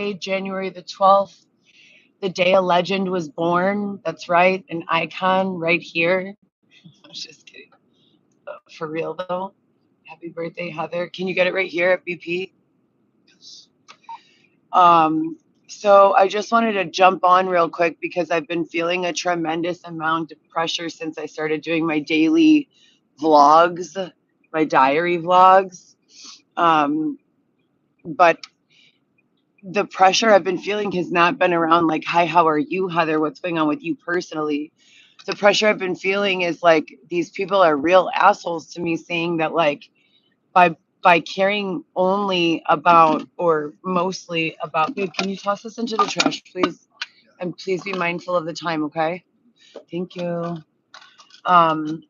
birthday, January the 12th, the day a legend was born. That's right, an icon right here. I'm just kidding. For real though. Happy birthday, Heather. Can you get it right here at BP? Um, so I just wanted to jump on real quick because I've been feeling a tremendous amount of pressure since I started doing my daily vlogs, my diary vlogs. Um, but the pressure I've been feeling has not been around like, hi, how are you, Heather? What's going on with you personally? The pressure I've been feeling is like these people are real assholes to me, saying that like by caring only about or mostly about, babe, can you toss this into the trash, please? And please be mindful of the time, okay? Thank you. Um,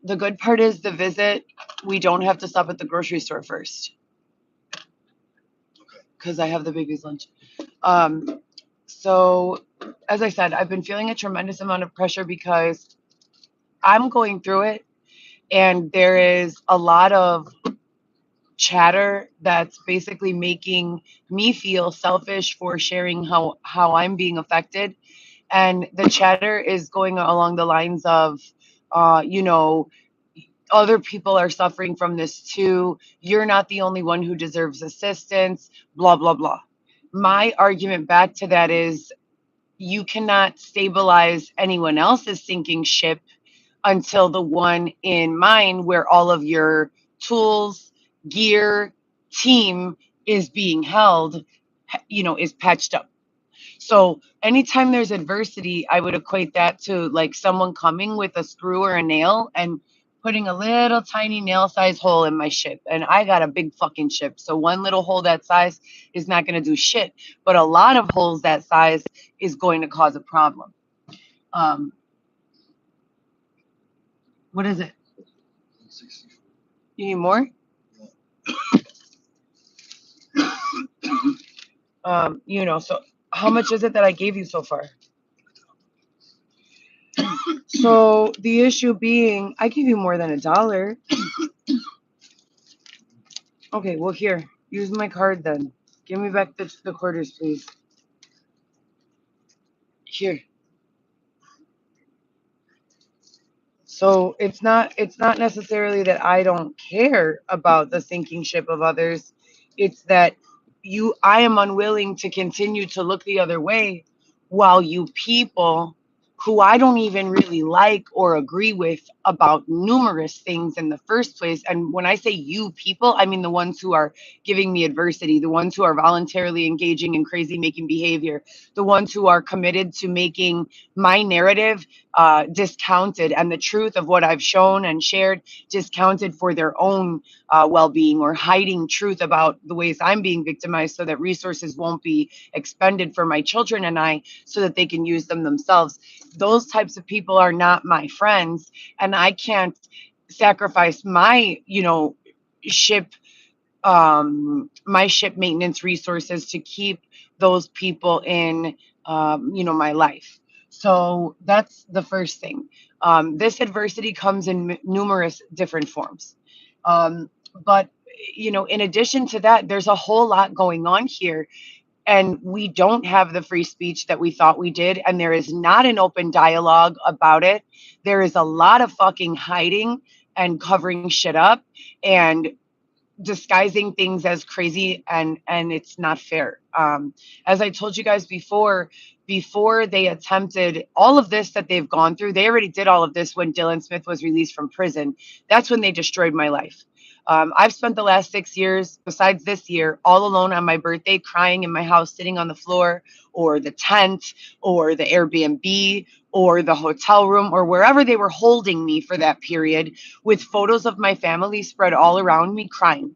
the good part is the visit, we don't have to stop at the grocery store first because I have the baby's lunch. So, as I said, I've been feeling a tremendous amount of pressure because I'm going through it, and there is a lot of chatter that's basically making me feel selfish for sharing how I'm being affected. And the chatter is going along the lines of, you know, other people are suffering from this too. You're not the only one who deserves assistance, blah, blah, blah. My argument back to that is you cannot stabilize anyone else's sinking ship until the one in mine, where all of your tools, gear, team is being held, is patched up. So anytime there's adversity, I would equate that to like someone coming with a screw or a nail and putting a little tiny nail size hole in my ship. And I got a big fucking ship. So one little hole that size is not going to do shit. But a lot of holes that size is going to cause a problem. Um, what is it? You need more? So how much is it that I gave you so far? So the issue being, I give you more than $1. Okay, well, here, use my card then. Give me back the quarters, please. Here. So it's not necessarily that I don't care about the sinking ship of others. It's that I am unwilling to continue to look the other way while you people who I don't even really like or agree with about numerous things in the first place. And when I say you people, I mean the ones who are giving me adversity, the ones who are voluntarily engaging in crazy making behavior, the ones who are committed to making my narrative discounted, and the truth of what I've shown and shared discounted for their own well-being, or hiding truth about the ways I'm being victimized so that resources won't be expended for my children and I, so that they can use them themselves. Those types of people are not my friends, and I can't sacrifice my, ship my ship maintenance resources to keep those people in, my life. So that's the first thing. This adversity comes in numerous different forms. But, in addition to that, there's a whole lot going on here. And we don't have the free speech that we thought we did. And there is not an open dialogue about it. There is a lot of fucking hiding and covering shit up and disguising things as crazy, and it's not fair. As I told you guys before they attempted all of this that they've gone through, they already did all of this when Dylan Smith was released from prison. That's when they destroyed my life. I've spent the last 6 years, besides this year, all alone on my birthday, crying in my house, sitting on the floor or the tent or the Airbnb or the hotel room or wherever they were holding me for that period, with photos of my family spread all around me, crying,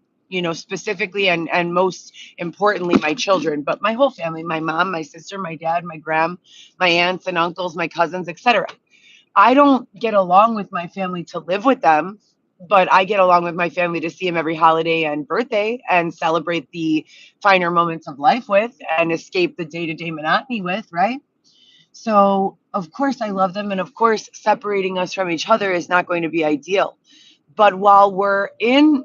specifically and most importantly, my children, but my whole family, my mom, my sister, my dad, my my aunts and uncles, my cousins, etc. I don't get along with my family to live with them, but I get along with my family to see them every holiday and birthday and celebrate the finer moments of life with and escape the day-to-day monotony with, right? So, of course, I love them. And of course, separating us from each other is not going to be ideal. But while we're in,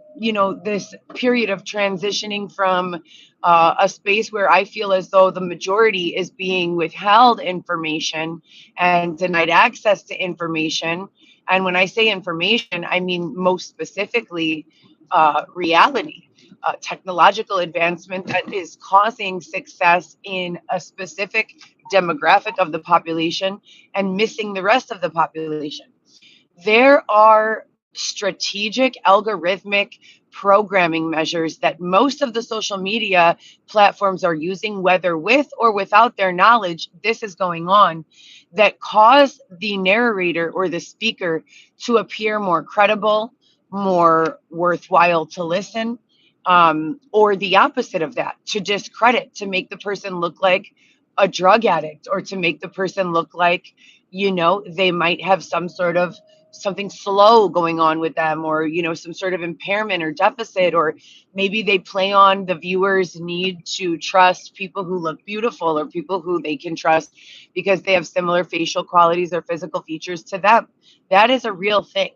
this period of transitioning from a space where I feel as though the majority is being withheld information and denied access to information. And when I say information, I mean most specifically reality, technological advancement that is causing success in a specific demographic of the population and missing the rest of the population. There are strategic algorithmic programming measures that most of the social media platforms are using, whether with or without their knowledge, this is going on, that cause the narrator or the speaker to appear more credible, more worthwhile to listen, or the opposite of that, to discredit, to make the person look like a drug addict, or to make the person look like, they might have some sort of something slow going on with them, or some sort of impairment or deficit, or maybe they play on the viewers need to trust people who look beautiful, or people who they can trust because they have similar facial qualities or physical features to them. That is a real thing.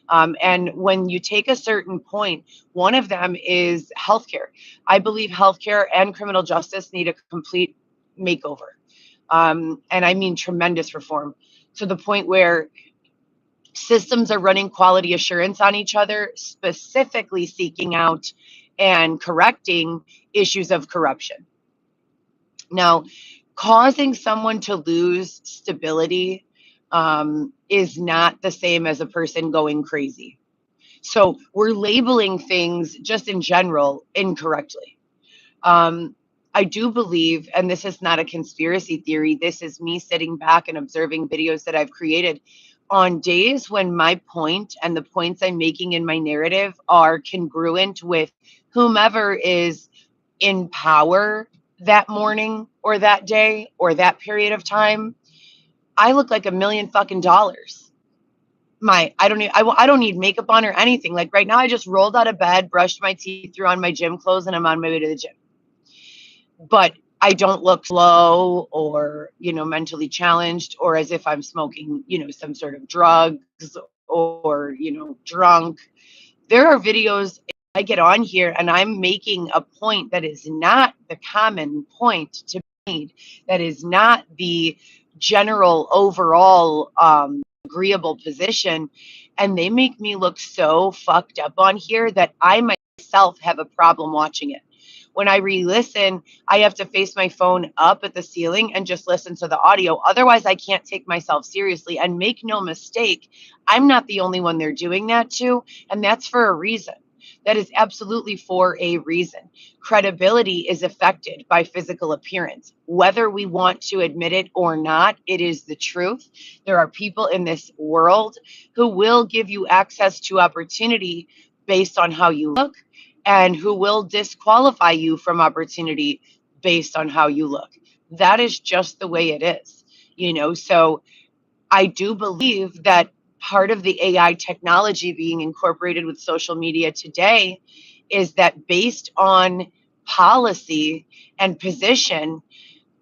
And when you take a certain point, one of them is healthcare. I believe healthcare and criminal justice need a complete makeover. And I mean tremendous reform, to the point where systems are running quality assurance on each other, specifically seeking out and correcting issues of corruption. Now, causing someone to lose stability is not the same as a person going crazy. So we're labeling things just in general incorrectly. I do believe, and this is not a conspiracy theory, this is me sitting back and observing videos that I've created, on days when my point and the points I'm making in my narrative are congruent with whomever is in power that morning or that day or that period of time, I look like $1,000,000 fucking. I don't need makeup on or anything. Like right now, I just rolled out of bed, brushed my teeth, threw on my gym clothes, and I'm on my way to the gym. But I don't look slow or, mentally challenged, or as if I'm smoking, some sort of drugs, or, drunk. There are videos I get on here and I'm making a point that is not the common point to be made, that is not the general overall agreeable position. And they make me look so fucked up on here that I myself have a problem watching it. When I re-listen, I have to face my phone up at the ceiling and just listen to the audio. Otherwise, I can't take myself seriously. And make no mistake, I'm not the only one they're doing that to, and that's for a reason. That is absolutely for a reason. Credibility is affected by physical appearance. Whether we want to admit it or not, it is the truth. There are people in this world who will give you access to opportunity based on how you look, and who will disqualify you from opportunity based on how you look. That is just the way it is, So I do believe that part of the AI technology being incorporated with social media today is that based on policy and position,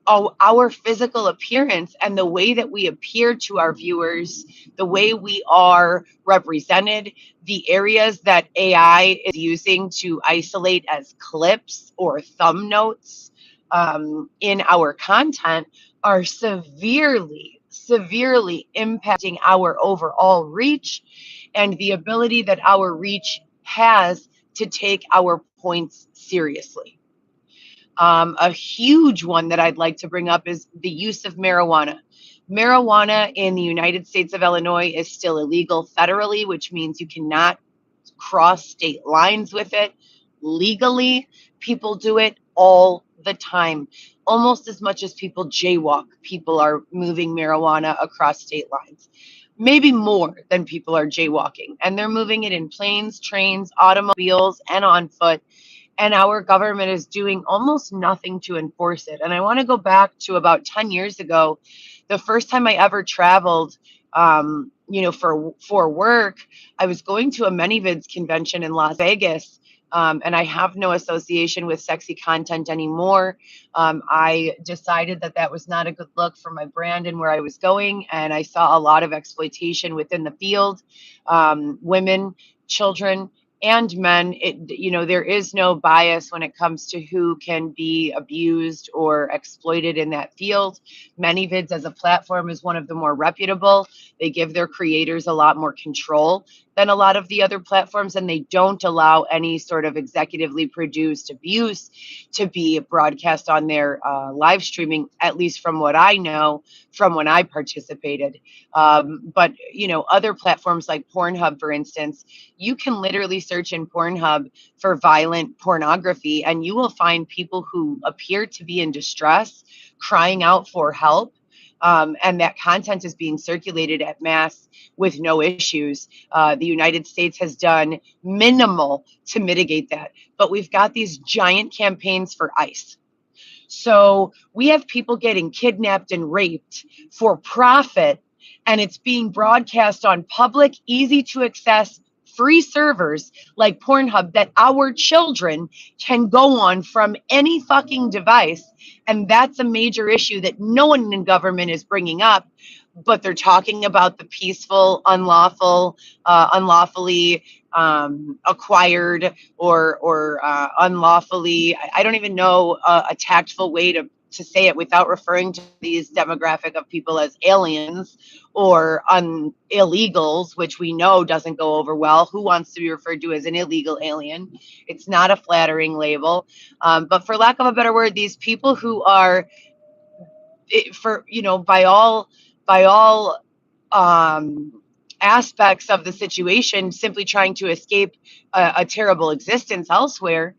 our physical appearance and the way that we appear to our viewers, the way we are represented, the areas that AI is using to isolate as clips or thumb notes in our content are severely, severely impacting our overall reach and the ability that our reach has to take our points seriously. A huge one that I'd like to bring up is the use of marijuana. Marijuana in the United States of Illinois is still illegal federally, which means you cannot cross state lines with it legally. People do it all the time. Almost as much as people jaywalk, people are moving marijuana across state lines. Maybe more than people are jaywalking. And they're moving it in planes, trains, automobiles, and on foot, and our government is doing almost nothing to enforce it. And I want to go back to about 10 years ago, the first time I ever traveled, for work. I was going to a ManyVids convention in Las Vegas, and I have no association with sexy content anymore. I decided that that was not a good look for my brand and where I was going, and I saw a lot of exploitation within the field, women, children, and men. There is no bias when it comes to who can be abused or exploited in that field. ManyVids as a platform is one of the more reputable. They give their creators a lot more control than a lot of the other platforms, and they don't allow any sort of executively produced abuse to be broadcast on their live streaming, at least from what I know from when I participated. But other platforms like Pornhub, for instance, you can literally search in Pornhub for violent pornography, and you will find people who appear to be in distress, crying out for help. And that content is being circulated at mass with no issues. The United States has done minimal to mitigate that, but we've got these giant campaigns for ICE. So we have people getting kidnapped and raped for profit, and it's being broadcast on public, easy to access, free servers like Pornhub that our children can go on from any fucking device. And that's a major issue that no one in government is bringing up, but they're talking about the peaceful, unlawfully acquired or unlawfully. I don't even know a tactful way to say it without referring to these demographic of people as aliens or illegals, which we know doesn't go over well. Who wants to be referred to as an illegal alien? It's not a flattering label. But for lack of a better word, these people who are, by all aspects of the situation, simply trying to escape a terrible existence elsewhere.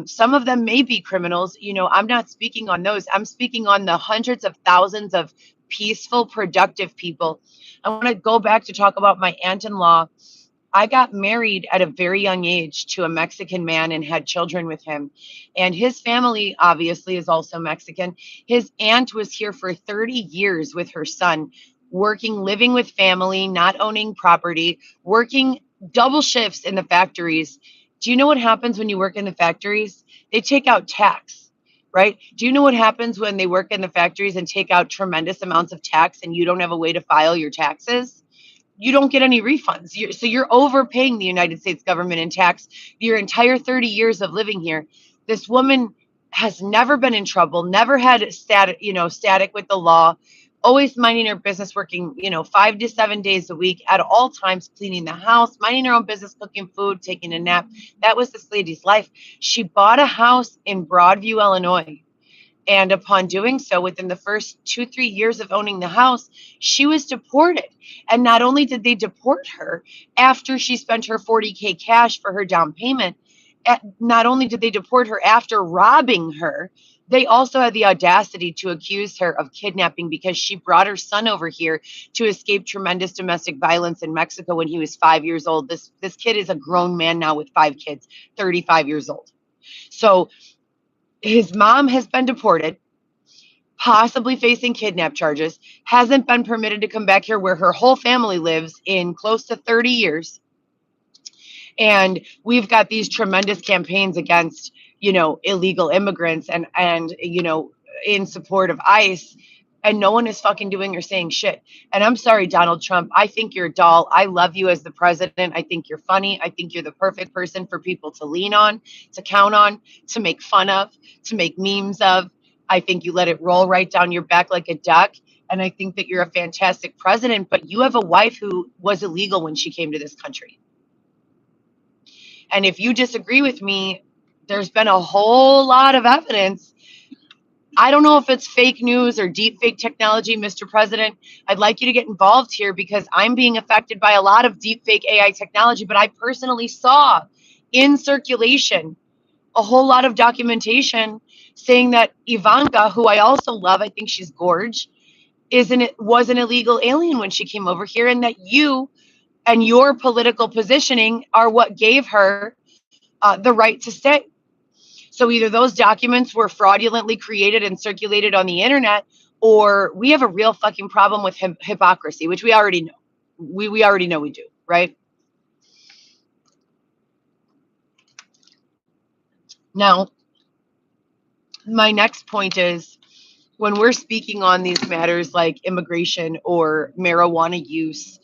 Some of them may be criminals. I'm not speaking on those. I'm speaking on the hundreds of thousands of peaceful, productive people. I want to go back to talk about my aunt-in-law. I got married at a very young age to a Mexican man and had children with him. And his family obviously is also Mexican. His aunt was here for 30 years with her son, working, living with family, not owning property, working double shifts in the factories. Do you know what happens when you work in the factories? They take out tax, right? Do you know what happens when they work in the factories and take out tremendous amounts of tax and you don't have a way to file your taxes? You don't get any refunds. So you're overpaying the United States government in tax your entire 30 years of living here. This woman has never been in trouble, never had static with the law, always minding her business, working, 5 to 7 days a week at all times, cleaning the house, minding her own business, cooking food, taking a nap. That was this lady's life. She bought a house in Broadview, Illinois. And upon doing so, within the first 2-3 years of owning the house, she was deported. And not only did they deport her after she spent her $40K cash for her down payment, not only did they deport her after robbing her, they also had the audacity to accuse her of kidnapping because she brought her son over here to escape tremendous domestic violence in Mexico when he was 5 years old. This kid is a grown man now with 5 kids, 35 years old. So his mom has been deported, possibly facing kidnap charges, hasn't been permitted to come back here where her whole family lives in close to 30 years. And we've got these tremendous campaigns against, illegal immigrants and in support of ICE. And no one is fucking doing or saying shit. And I'm sorry, Donald Trump. I think you're a doll. I love you as the president. I think you're funny. I think you're the perfect person for people to lean on, to count on, to make fun of, to make memes of. I think you let it roll right down your back like a duck. And I think that you're a fantastic president. But you have a wife who was illegal when she came to this country. And if you disagree with me, there's been a whole lot of evidence. I don't know if it's fake news or deep fake technology, Mr. President. I'd like you to get involved here because I'm being affected by a lot of deep fake AI technology, but I personally saw in circulation a whole lot of documentation saying that Ivanka, who I also love, I think she's gorge, was an illegal alien when she came over here, and that you and your political positioning are what gave her the right to stay. So either those documents were fraudulently created and circulated on the internet, or we have a real fucking problem with hypocrisy, which we already know. We already know we do, right? Now, my next point is when we're speaking on these matters like immigration or marijuana use,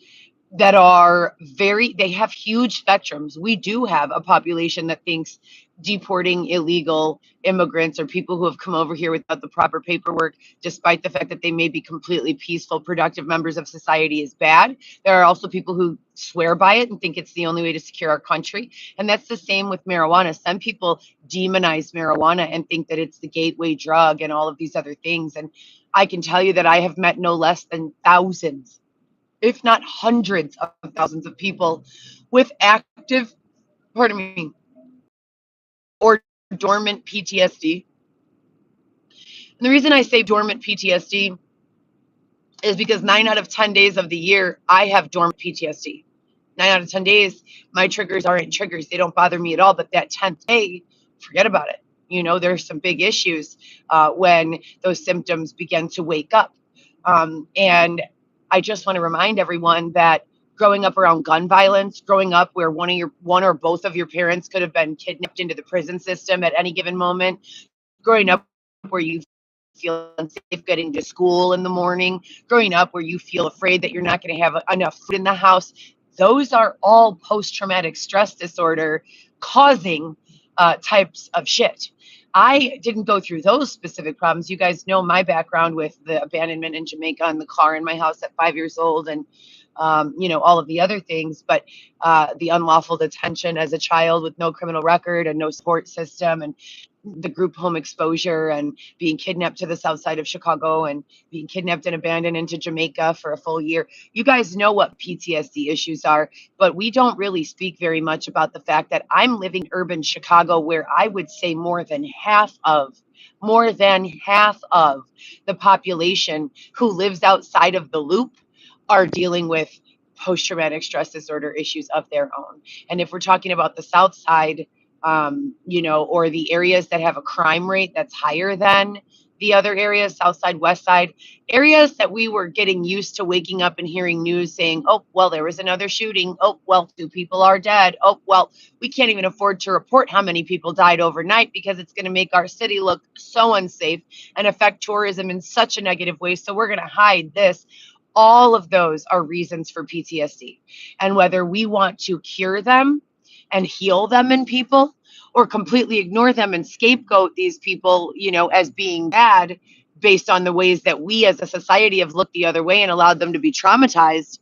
that are they have huge spectrums. We do have a population that thinks deporting illegal immigrants or people who have come over here without the proper paperwork, despite the fact that they may be completely peaceful, productive members of society, is bad. There are also people who swear by it and think it's the only way to secure our country. And that's the same with marijuana. Some people demonize marijuana and think that it's the gateway drug and all of these other things. And I can tell you that I have met no less than thousands, if not hundreds of thousands of people with active, pardon me, or dormant PTSD. And the reason I say dormant PTSD is because 9 out of 10 days of the year, I have dormant PTSD. 9 out of 10 days, my triggers aren't triggers. They don't bother me at all. But that 10th day, forget about it. There's some big issues when those symptoms begin to wake up. And I just want to remind everyone that growing up around gun violence, growing up where one or both of your parents could have been kidnapped into the prison system at any given moment, growing up where you feel unsafe getting to school in the morning, growing up where you feel afraid that you're not going to have enough food in the house, those are all post-traumatic stress disorder causing types of shit. I didn't go through those specific problems. You guys know my background with the abandonment in Jamaica and the car in my house at 5 years old, and all of the other things. But the unlawful detention as a child with no criminal record and no support system, and the group home exposure, and being kidnapped to the south side of Chicago, and being kidnapped and abandoned into Jamaica for a full year. You guys know what PTSD issues are, but we don't really speak very much about the fact that I'm living urban Chicago, where I would say more than half of the population who lives outside of the loop are dealing with post-traumatic stress disorder issues of their own. And if we're talking about the South Side, or the areas that have a crime rate that's higher than the other areas, South Side, West Side, areas that we were getting used to waking up and hearing news saying, oh, well, there was another shooting. Oh, well, 2 people are dead. Oh, well, we can't even afford to report how many people died overnight because it's going to make our city look so unsafe and affect tourism in such a negative way. So we're going to hide this. All of those are reasons for PTSD. And whether we want to cure them and heal them in people, or completely ignore them and scapegoat these people, as being bad based on the ways that we as a society have looked the other way and allowed them to be traumatized,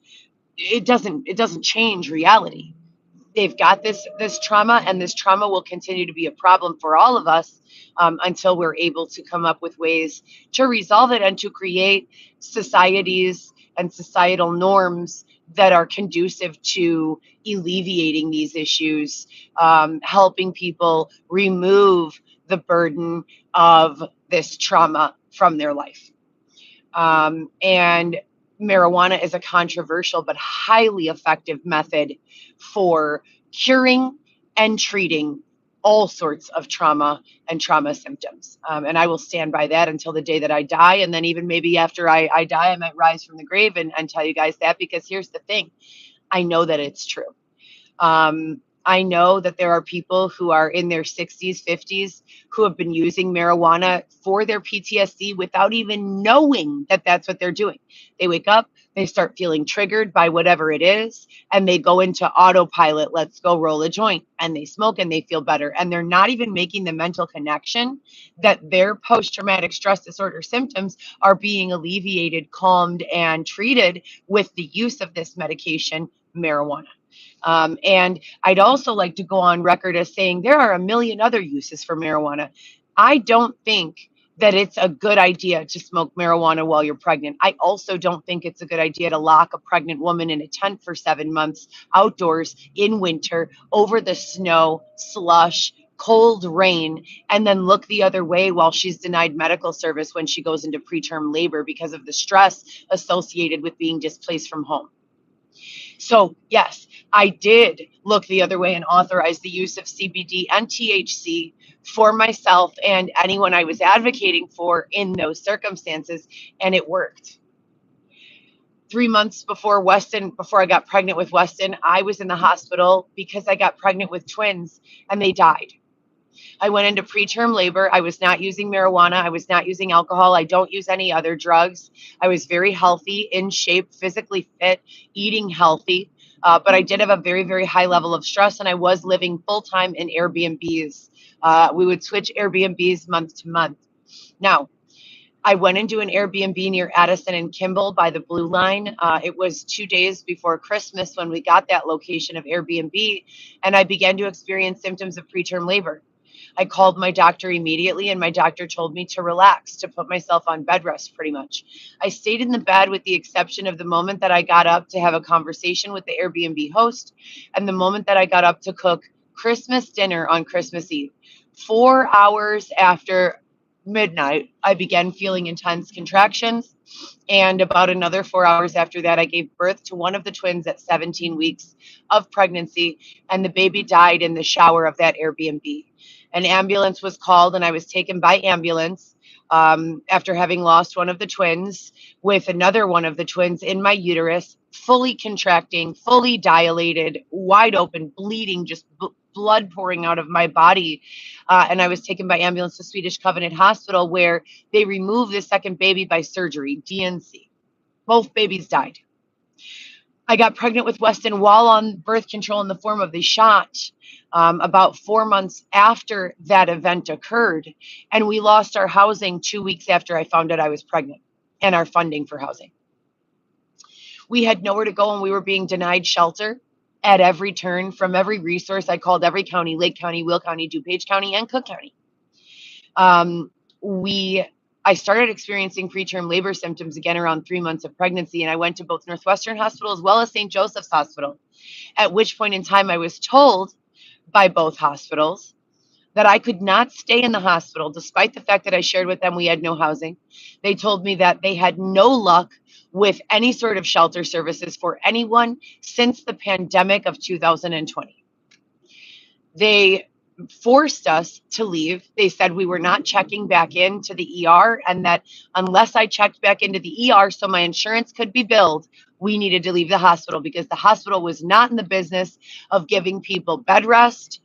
it doesn't change reality. They've got this trauma, and this trauma will continue to be a problem for all of us until we're able to come up with ways to resolve it and to create societies and societal norms that are conducive to alleviating these issues, helping people remove the burden of this trauma from their life. And marijuana is a controversial but highly effective method for curing and treating all sorts of trauma and trauma symptoms. And I will stand by that until the day that I die. And then even maybe after I die, I might rise from the grave and tell you guys that, because here's the thing. I know that it's true. I know that there are people who are in their 60s, 50s, who have been using marijuana for their PTSD without even knowing that that's what they're doing. They wake up, they start feeling triggered by whatever it is, and they go into autopilot, let's go roll a joint, and they smoke and they feel better. And they're not even making the mental connection that their post-traumatic stress disorder symptoms are being alleviated, calmed, and treated with the use of this medication, marijuana. And I'd also like to go on record as saying there are a million other uses for marijuana. I don't think that it's a good idea to smoke marijuana while you're pregnant. I also don't think it's a good idea to lock a pregnant woman in a tent for 7 months outdoors in winter over the snow, slush, cold rain, and then look the other way while she's denied medical service when she goes into preterm labor because of the stress associated with being displaced from home. So yes, I did look the other way and authorize the use of CBD and THC for myself and anyone I was advocating for in those circumstances, and it worked. 3 months before I got pregnant with Weston, I was in the hospital because I got pregnant with twins and they died. I went into preterm labor. I was not using marijuana. I was not using alcohol. I don't use any other drugs. I was very healthy, in shape, physically fit, eating healthy. But I did have a very, very high level of stress, and I was living full time in Airbnbs. We would switch Airbnbs month to month. Now, I went into an Airbnb near Addison and Kimball by the Blue Line. It was 2 days before Christmas when we got that location of Airbnb, and I began to experience symptoms of preterm labor. I called my doctor immediately, and my doctor told me to relax, to put myself on bed rest pretty much. I stayed in the bed with the exception of the moment that I got up to have a conversation with the Airbnb host and the moment that I got up to cook Christmas dinner on Christmas Eve. 4 hours after midnight, I began feeling intense contractions. And about another 4 hours after that, I gave birth to one of the twins at 17 weeks of pregnancy, and the baby died in the shower of that Airbnb. An ambulance was called, and I was taken by ambulance after having lost one of the twins, with another one of the twins in my uterus, fully contracting, fully dilated, wide open, bleeding, just blood pouring out of my body. And I was taken by ambulance to Swedish Covenant Hospital, where they removed the second baby by surgery, DNC. Both babies died. I got pregnant with Weston while on birth control in the form of the shot about 4 months after that event occurred. And we lost our housing 2 weeks after I found out I was pregnant, and our funding for housing. We had nowhere to go, and we were being denied shelter at every turn from every resource. I called every county: Lake County, Will County, DuPage County, and Cook County. I started experiencing preterm labor symptoms again around 3 months of pregnancy, and I went to both Northwestern Hospital as well as St. Joseph's Hospital, at which point in time I was told by both hospitals that I could not stay in the hospital, despite the fact that I shared with them we had no housing. They told me that they had no luck with any sort of shelter services for anyone since the pandemic of 2020. They forced us to leave. They said we were not checking back into the ER, and that unless I checked back into the ER so my insurance could be billed, we needed to leave the hospital, because the hospital was not in the business of giving people bed rest.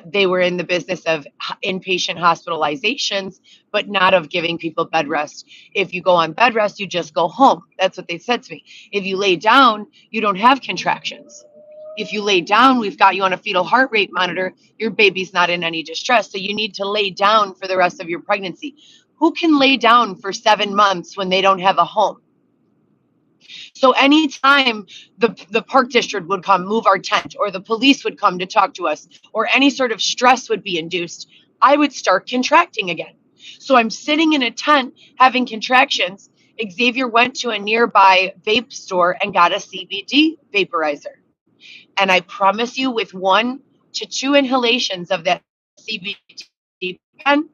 They were in the business of inpatient hospitalizations, but not of giving people bed rest. If you go on bed rest, you just go home. That's what they said to me. If you lay down, you don't have contractions. If you lay down, we've got you on a fetal heart rate monitor. Your baby's not in any distress. So you need to lay down for the rest of your pregnancy. Who can lay down for 7 months when they don't have a home? So anytime the park district would come move our tent, or the police would come to talk to us, or any sort of stress would be induced, I would start contracting again. So I'm sitting in a tent having contractions. Xavier went to a nearby vape store and got a CBD vaporizer. And I promise you, with 1 to 2 inhalations of that CBD pen,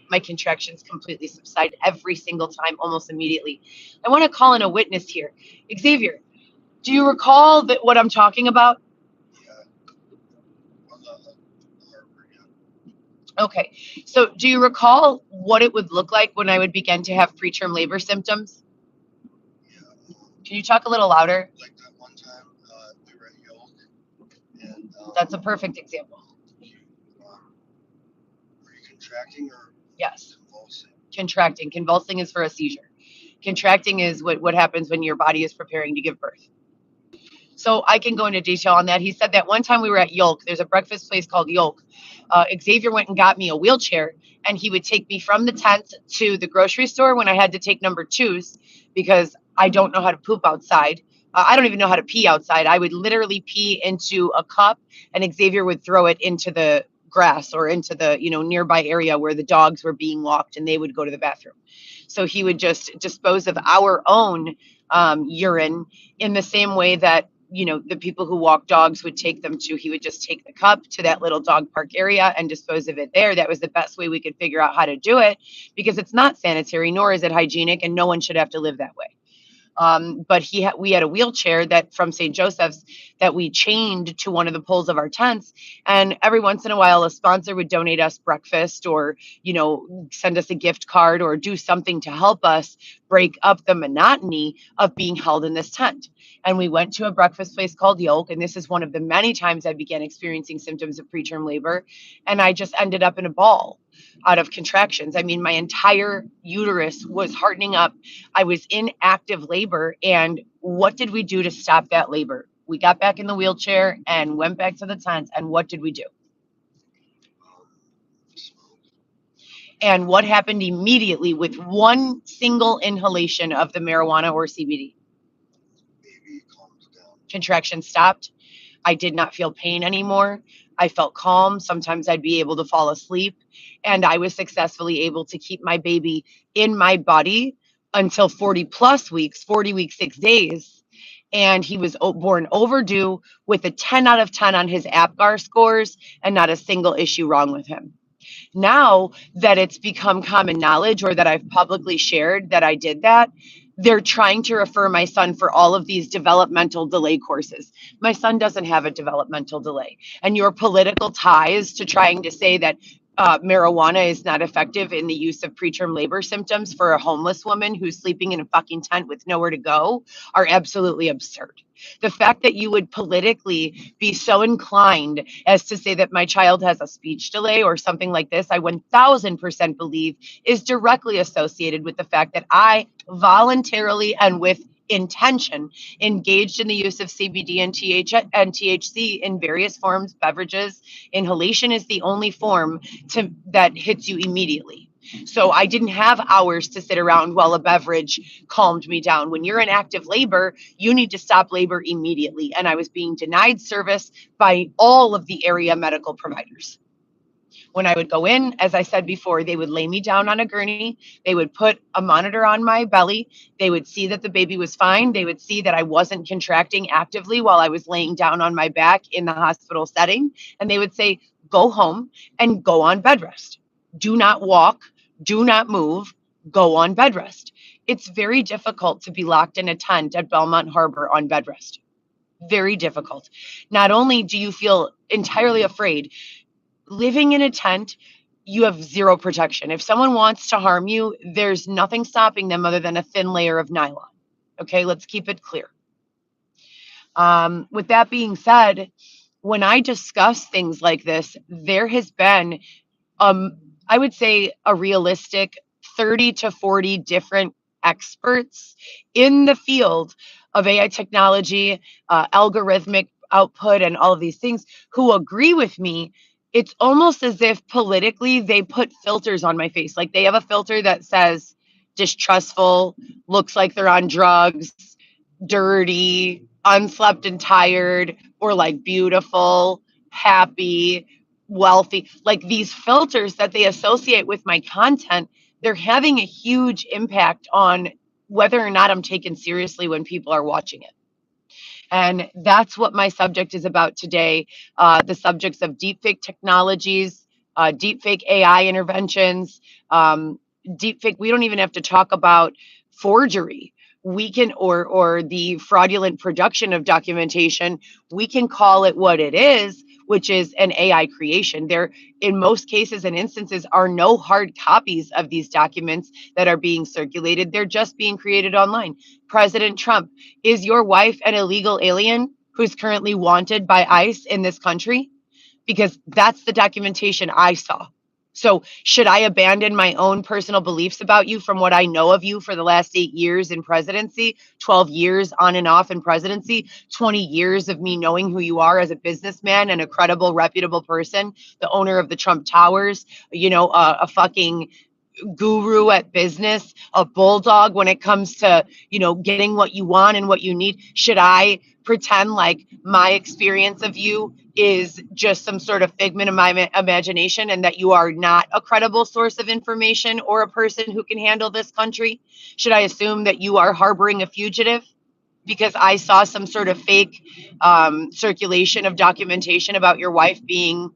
my contractions completely subside every single time, almost immediately. I want to call in a witness here. Xavier, do you recall that what I'm talking about? Okay. So do you recall what it would look like when I would begin to have preterm labor symptoms? Can you talk a little louder? Like that one time we were at Yolk, and That's a perfect example. were you contracting or Yes. convulsing? Contracting. Convulsing is for a seizure. Contracting is what happens when your body is preparing to give birth. So I can go into detail on that. He said that one time we were at Yolk. There's a breakfast place called Yolk. Xavier went and got me a wheelchair, and he would take me from the tent to the grocery store when I had to take number twos, because I don't know how to poop outside. I don't even know how to pee outside. I would literally pee into a cup, and Xavier would throw it into the grass or into the nearby area where the dogs were being walked, and they would go to the bathroom. So he would just dispose of our own urine in the same way that the people who walk dogs would take them to. He would just take the cup to that little dog park area and dispose of it there. That was the best way we could figure out how to do it, because it's not sanitary, nor is it hygienic, and no one should have to live that way. But we had a wheelchair that from St. Joseph's that we chained to one of the poles of our tents. And every once in a while, a sponsor would donate us breakfast, or, send us a gift card, or do something to help us break up the monotony of being held in this tent. And we went to a breakfast place called Yolk. And this is one of the many times I began experiencing symptoms of preterm labor. And I just ended up in a ball out of contractions. I mean, my entire uterus was hardening up. I was in active labor. And what did we do to stop that labor? We got back in the wheelchair and went back to the tent. And what did we do? Smoke. And what happened immediately with one single inhalation of the marijuana or CBD? Baby calmed down. Contraction stopped. I did not feel pain anymore. I felt calm. Sometimes I'd be able to fall asleep. And I was successfully able to keep my baby in my body until 40 plus weeks, 40 weeks, 6 days. And he was born overdue with a 10 out of 10 on his APGAR scores and not a single issue wrong with him. Now that it's become common knowledge or that I've publicly shared that I did that, they're trying to refer my son for all of these developmental delay courses. My son doesn't have a developmental delay. And your political ties to trying to say that marijuana is not effective in the use of preterm labor symptoms for a homeless woman who's sleeping in a fucking tent with nowhere to go are absolutely absurd. The fact that you would politically be so inclined as to say that my child has a speech delay or something like this, I 1000% believe is directly associated with the fact that I voluntarily and with intention engaged in the use of CBD and THC in various forms, beverages. Inhalation is the only form that hits you immediately. So I didn't have hours to sit around while a beverage calmed me down. When you're in active labor, you need to stop labor immediately. And I was being denied service by all of the area medical providers. When I would go in, as I said before, they would lay me down on a gurney. They would put a monitor on my belly. They would see that the baby was fine. They would see that I wasn't contracting actively while I was laying down on my back in the hospital setting. And they would say, go home and go on bed rest. Do not walk. Do not move. Go on bed rest. It's very difficult to be locked in a tent at Belmont Harbor on bed rest. Very difficult. Not only do you feel entirely afraid, living in a tent, you have zero protection. If someone wants to harm you, there's nothing stopping them other than a thin layer of nylon. Okay, let's keep it clear. With that being said, when I discuss things like this, there has been, I would say, a realistic 30 to 40 different experts in the field of AI technology, algorithmic output, and all of these things who agree with me. It's almost as if politically they put filters on my face. Like they have a filter that says distrustful, looks like they're on drugs, dirty, unslept and tired, or like beautiful, happy, wealthy. Like these filters that they associate with my content, they're having a huge impact on whether or not I'm taken seriously when people are watching it. And that's what my subject is about today. The subjects of deepfake technologies, deepfake AI interventions, deepfake. We don't even have to talk about forgery. We can, or the fraudulent production of documentation. We can call it what it is, which is an AI creation. There, in most cases and instances, are no hard copies of these documents that are being circulated. They're just being created online. President Trump, is your wife an illegal alien who's currently wanted by ICE in this country? Because that's the documentation I saw. So, should I abandon my own personal beliefs about you from what I know of you for the last 8 years in presidency, 12 years on and off in presidency, 20 years of me knowing who you are as a businessman and a credible, reputable person, the owner of the Trump Towers, a fucking guru at business, a bulldog when it comes to, getting what you want and what you need? Should I pretend like my experience of you is just some sort of figment of my imagination and that you are not a credible source of information or a person who can handle this country? Should I assume that you are harboring a fugitive because I saw some sort of fake circulation of documentation about your wife being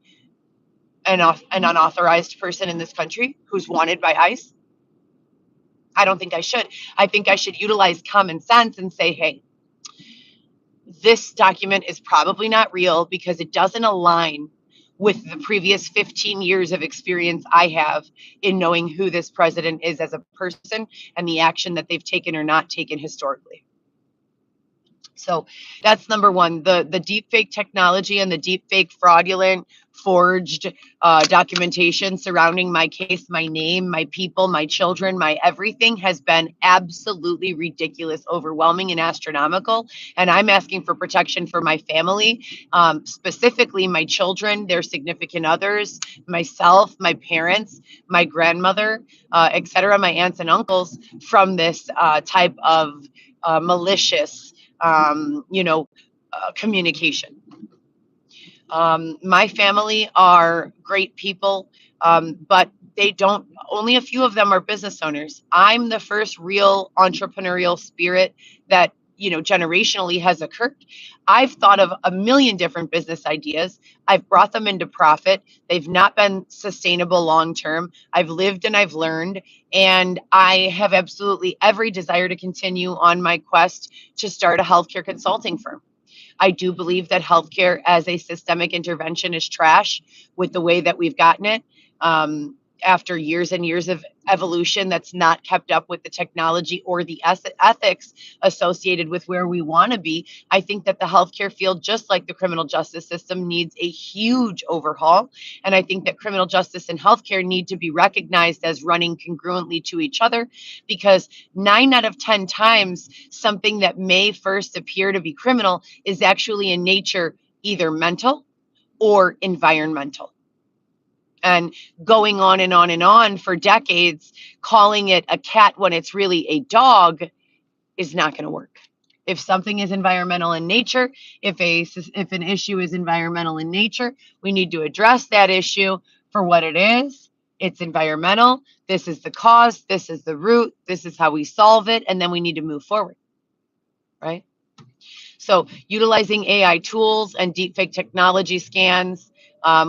an unauthorized person in this country who's wanted by ICE? I don't think I should. I think I should utilize common sense and say, hey, this document is probably not real because it doesn't align with the previous 15 years of experience I have in knowing who this president is as a person and the action that they've taken or not taken historically. So that's number one. The deep fake technology and the deep fake fraudulent forged documentation surrounding my case, my name, my people, my children, my everything has been absolutely ridiculous, overwhelming, and astronomical. And I'm asking for protection for my family, specifically my children, their significant others, myself, my parents, my grandmother, etc., my aunts and uncles from this type of malicious communication. My family are great people, but they don't, only a few of them are business owners. I'm the first real entrepreneurial spirit that, generationally has occurred. I've thought of a million different business ideas. I've brought them into profit. They've not been sustainable long term. I've lived and I've learned, and I have absolutely every desire to continue on my quest to start a healthcare consulting firm. I do believe that healthcare as a systemic intervention is trash with the way that we've gotten it. After years and years of evolution that's not kept up with the technology or the ethics associated with where we want to be, I think that the healthcare field, just like the criminal justice system, needs a huge overhaul. And I think that criminal justice and healthcare need to be recognized as running congruently to each other, because 9 out of 10 times something that may first appear to be criminal is actually in nature either mental or environmental. And going on and on and on for decades, calling it a cat when it's really a dog is not going to work. If something is environmental in nature, if an issue is environmental in nature, we need to address that issue for what it is. It's environmental. This is the cause. This is the root. This is how we solve it. And then we need to move forward, right? So utilizing AI tools and deepfake technology scans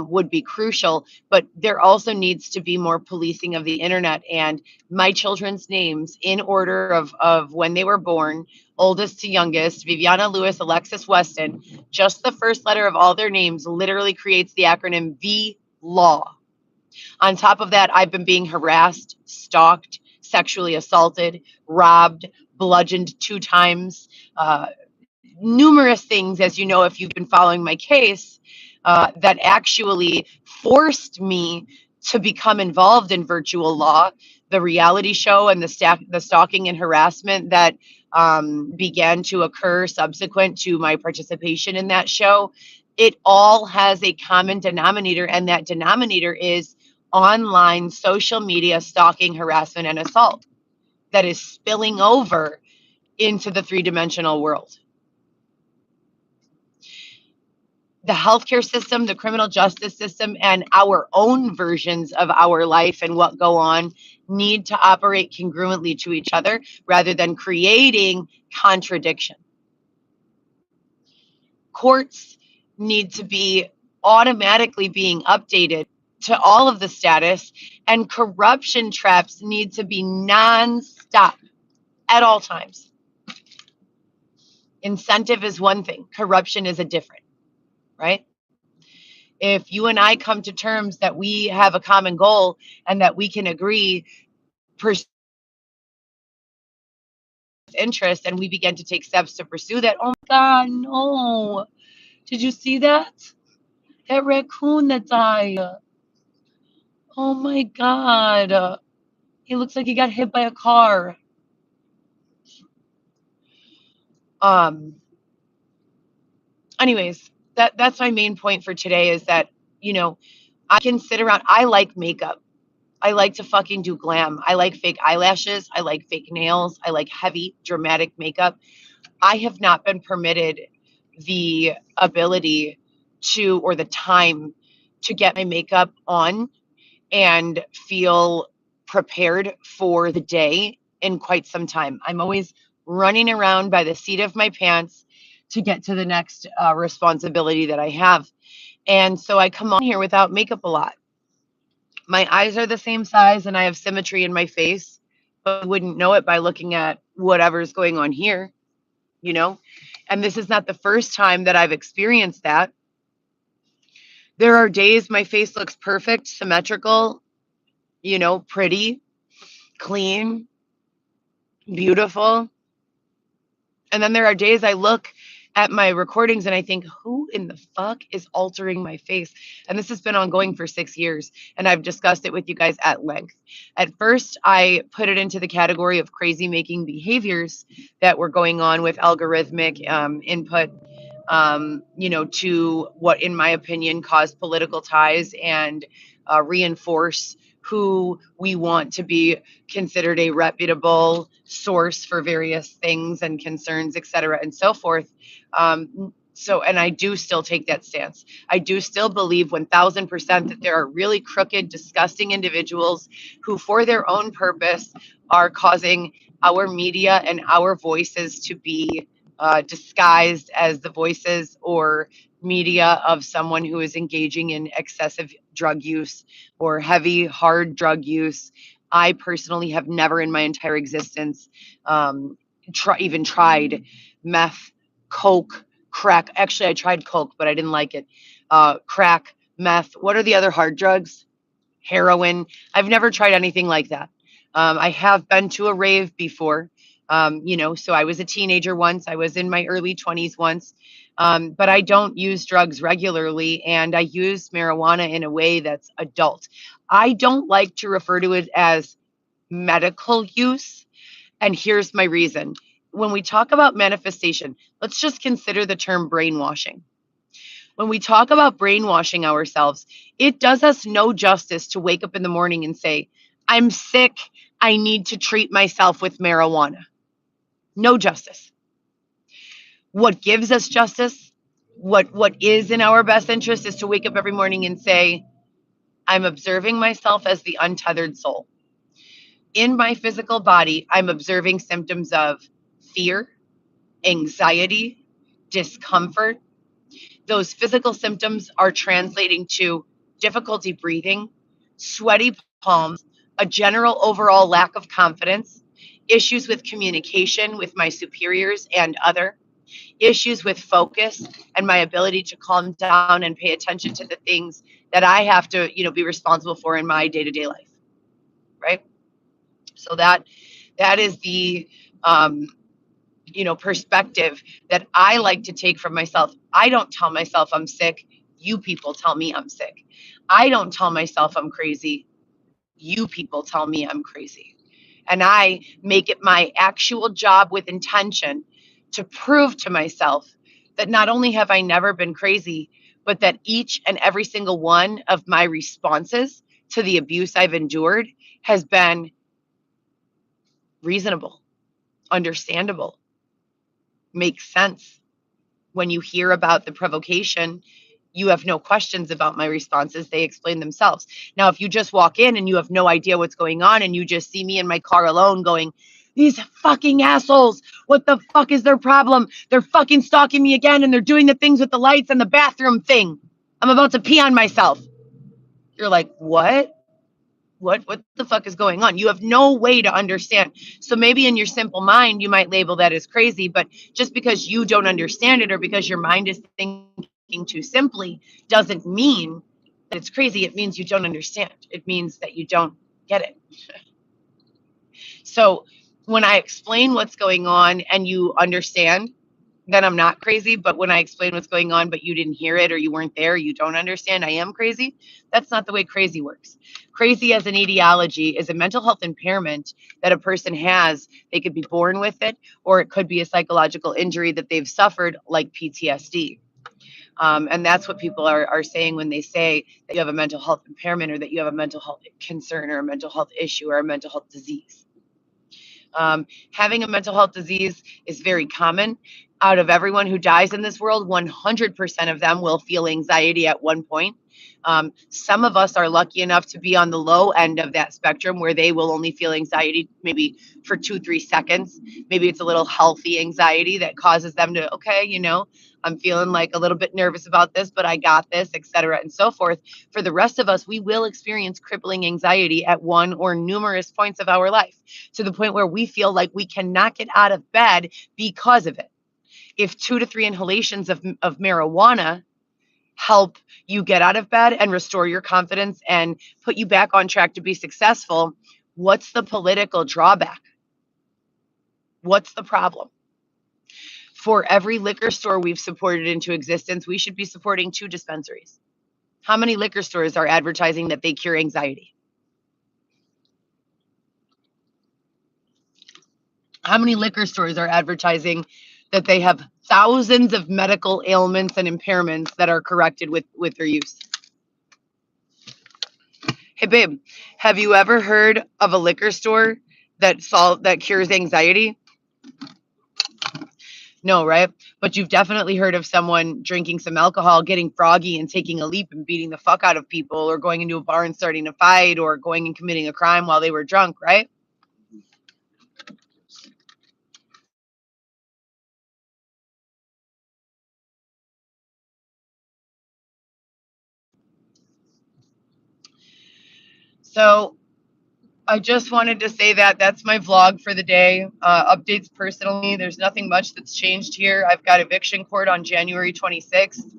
would be crucial, but there also needs to be more policing of the internet. And my children's names in order of when they were born, oldest to youngest, Viviana Lewis, Alexis Weston, just the first letter of all their names literally creates the acronym VLAW. On top of that, I've been being harassed, stalked, sexually assaulted, robbed, bludgeoned 2 times, numerous things, as you know, if you've been following my case, that actually forced me to become involved in virtual law, the reality show and the stalking and harassment that began to occur subsequent to my participation in that show. It all has a common denominator, and that denominator is online social media stalking, harassment, and assault that is spilling over into the three-dimensional world. The healthcare system, the criminal justice system, and our own versions of our life and what go on need to operate congruently to each other rather than creating contradiction. Courts need to be automatically being updated to all of the status, and corruption traps need to be nonstop at all times. Incentive is one thing, corruption is a different, right? If you and I come to terms that we have a common goal and that we can agree interest, and we begin to take steps to pursue that. Oh my God, no. Did you see that? That raccoon that died. Oh my God. He looks like he got hit by a car. Um, anyways, that's my main point for today is that, I can sit around. I like makeup. I like to fucking do glam. I like fake eyelashes. I like fake nails. I like heavy, dramatic makeup. I have not been permitted the ability to, or the time to get my makeup on and feel prepared for the day in quite some time. I'm always running around by the seat of my pants to get to the next responsibility that I have. And so I come on here without makeup a lot. My eyes are the same size and I have symmetry in my face, but I wouldn't know it by looking at whatever's going on here, you know? And this is not the first time that I've experienced that. There are days my face looks perfect, symmetrical, pretty, clean, beautiful. And then there are days I look at my recordings and I think, who in the fuck is altering my face? And this has been ongoing for 6 years. And I've discussed it with you guys at length. At first, I put it into the category of crazy making behaviors that were going on with algorithmic input, to what, in my opinion, cause political ties and reinforce who we want to be considered a reputable source for various things and concerns, et cetera, and so forth. And I do still take that stance. I do still believe 1000% that there are really crooked, disgusting individuals who, for their own purpose, are causing our media and our voices to be disguised as the voices or media of someone who is engaging in excessive drug use or heavy, hard drug use. I personally have never in my entire existence even tried meth, coke, crack. Actually, I tried coke, but I didn't like it. Crack, meth. What are the other hard drugs? Heroin. I've never tried anything like that. I have been to a rave before, so I was a teenager once. I was in my early 20s once, but I don't use drugs regularly, and I use marijuana in a way that's adult. I don't like to refer to it as medical use, and here's my reason. When we talk about manifestation, let's just consider the term brainwashing. When we talk about brainwashing ourselves, it does us no justice to wake up in the morning and say, I'm sick. I need to treat myself with marijuana. No justice. What gives us justice, what is in our best interest, is to wake up every morning and say, I'm observing myself as the untethered soul. In my physical body, I'm observing symptoms of fear, anxiety, discomfort. Those physical symptoms are translating to difficulty breathing, sweaty palms, a general overall lack of confidence, issues with communication with my superiors and other, issues with focus and my ability to calm down and pay attention to the things that I have to, be responsible for in my day-to-day life, right? So that is the perspective that I like to take from myself. I don't tell myself I'm sick. You people tell me I'm sick. I don't tell myself I'm crazy. You people tell me I'm crazy. And I make it my actual job with intention to prove to myself that not only have I never been crazy, but that each and every single one of my responses to the abuse I've endured has been reasonable, understandable, makes sense. When you hear about the provocation, you have no questions about my responses. They explain themselves. Now, if you just walk in and you have no idea what's going on and you just see me in my car alone going, these fucking assholes, what the fuck is their problem? They're fucking stalking me again and they're doing the things with the lights and the bathroom thing. I'm about to pee on myself. You're like, what? What the fuck is going on? You have no way to understand. So maybe in your simple mind you might label that as crazy, but just because you don't understand it or because your mind is thinking too simply doesn't mean that it's crazy. It means you don't understand. It means that you don't get it. So when I explain what's going on and you understand, then I'm not crazy. But when I explain what's going on, but you didn't hear it or you weren't there, you don't understand, I am crazy. That's not the way crazy works. Crazy as an etiology is a mental health impairment that a person has. They could be born with it, or it could be a psychological injury that they've suffered, like PTSD. And that's what people are saying when they say that you have a mental health impairment or that you have a mental health concern or a mental health issue or a mental health disease. Having a mental health disease is very common. Out of everyone who dies in this world, 100% of them will feel anxiety at one point. Some of us are lucky enough to be on the low end of that spectrum where they will only feel anxiety maybe for 2-3 seconds. Maybe it's a little healthy anxiety that causes them to, okay, I'm feeling like a little bit nervous about this, but I got this, et cetera, and so forth. For the rest of us, we will experience crippling anxiety at one or numerous points of our life, to the point where we feel like we cannot get out of bed because of it. If 2 to 3 inhalations of marijuana help you get out of bed and restore your confidence and put you back on track to be successful, what's the political drawback? What's the problem? For every liquor store we've supported into existence, we should be supporting 2 dispensaries. How many liquor stores are advertising that they cure anxiety? How many liquor stores are advertising that they have thousands of medical ailments and impairments that are corrected with their use? Hey babe, have you ever heard of a liquor store that cures anxiety? No, right? But you've definitely heard of someone drinking some alcohol, getting froggy and taking a leap and beating the fuck out of people, or going into a bar and starting a fight, or going and committing a crime while they were drunk, right? So I just wanted to say that that's my vlog for the day. Updates personally, there's nothing much that's changed here. I've got eviction court on January 26th.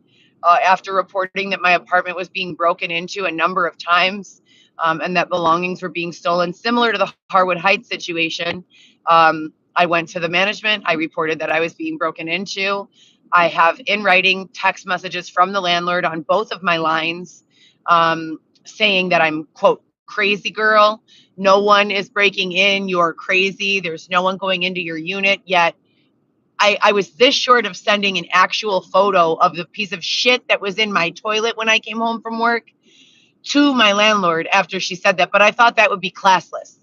After reporting that my apartment was being broken into a number of times, and that belongings were being stolen, similar to the Harwood Heights situation. I went to the management. I reported that I was being broken into. I have in writing text messages from the landlord on both of my lines, saying that I'm, quote, crazy girl. No one is breaking in. You're crazy. There's no one going into your unit yet. I was this short of sending an actual photo of the piece of shit that was in my toilet when I came home from work to my landlord after she said that, but I thought that would be classless.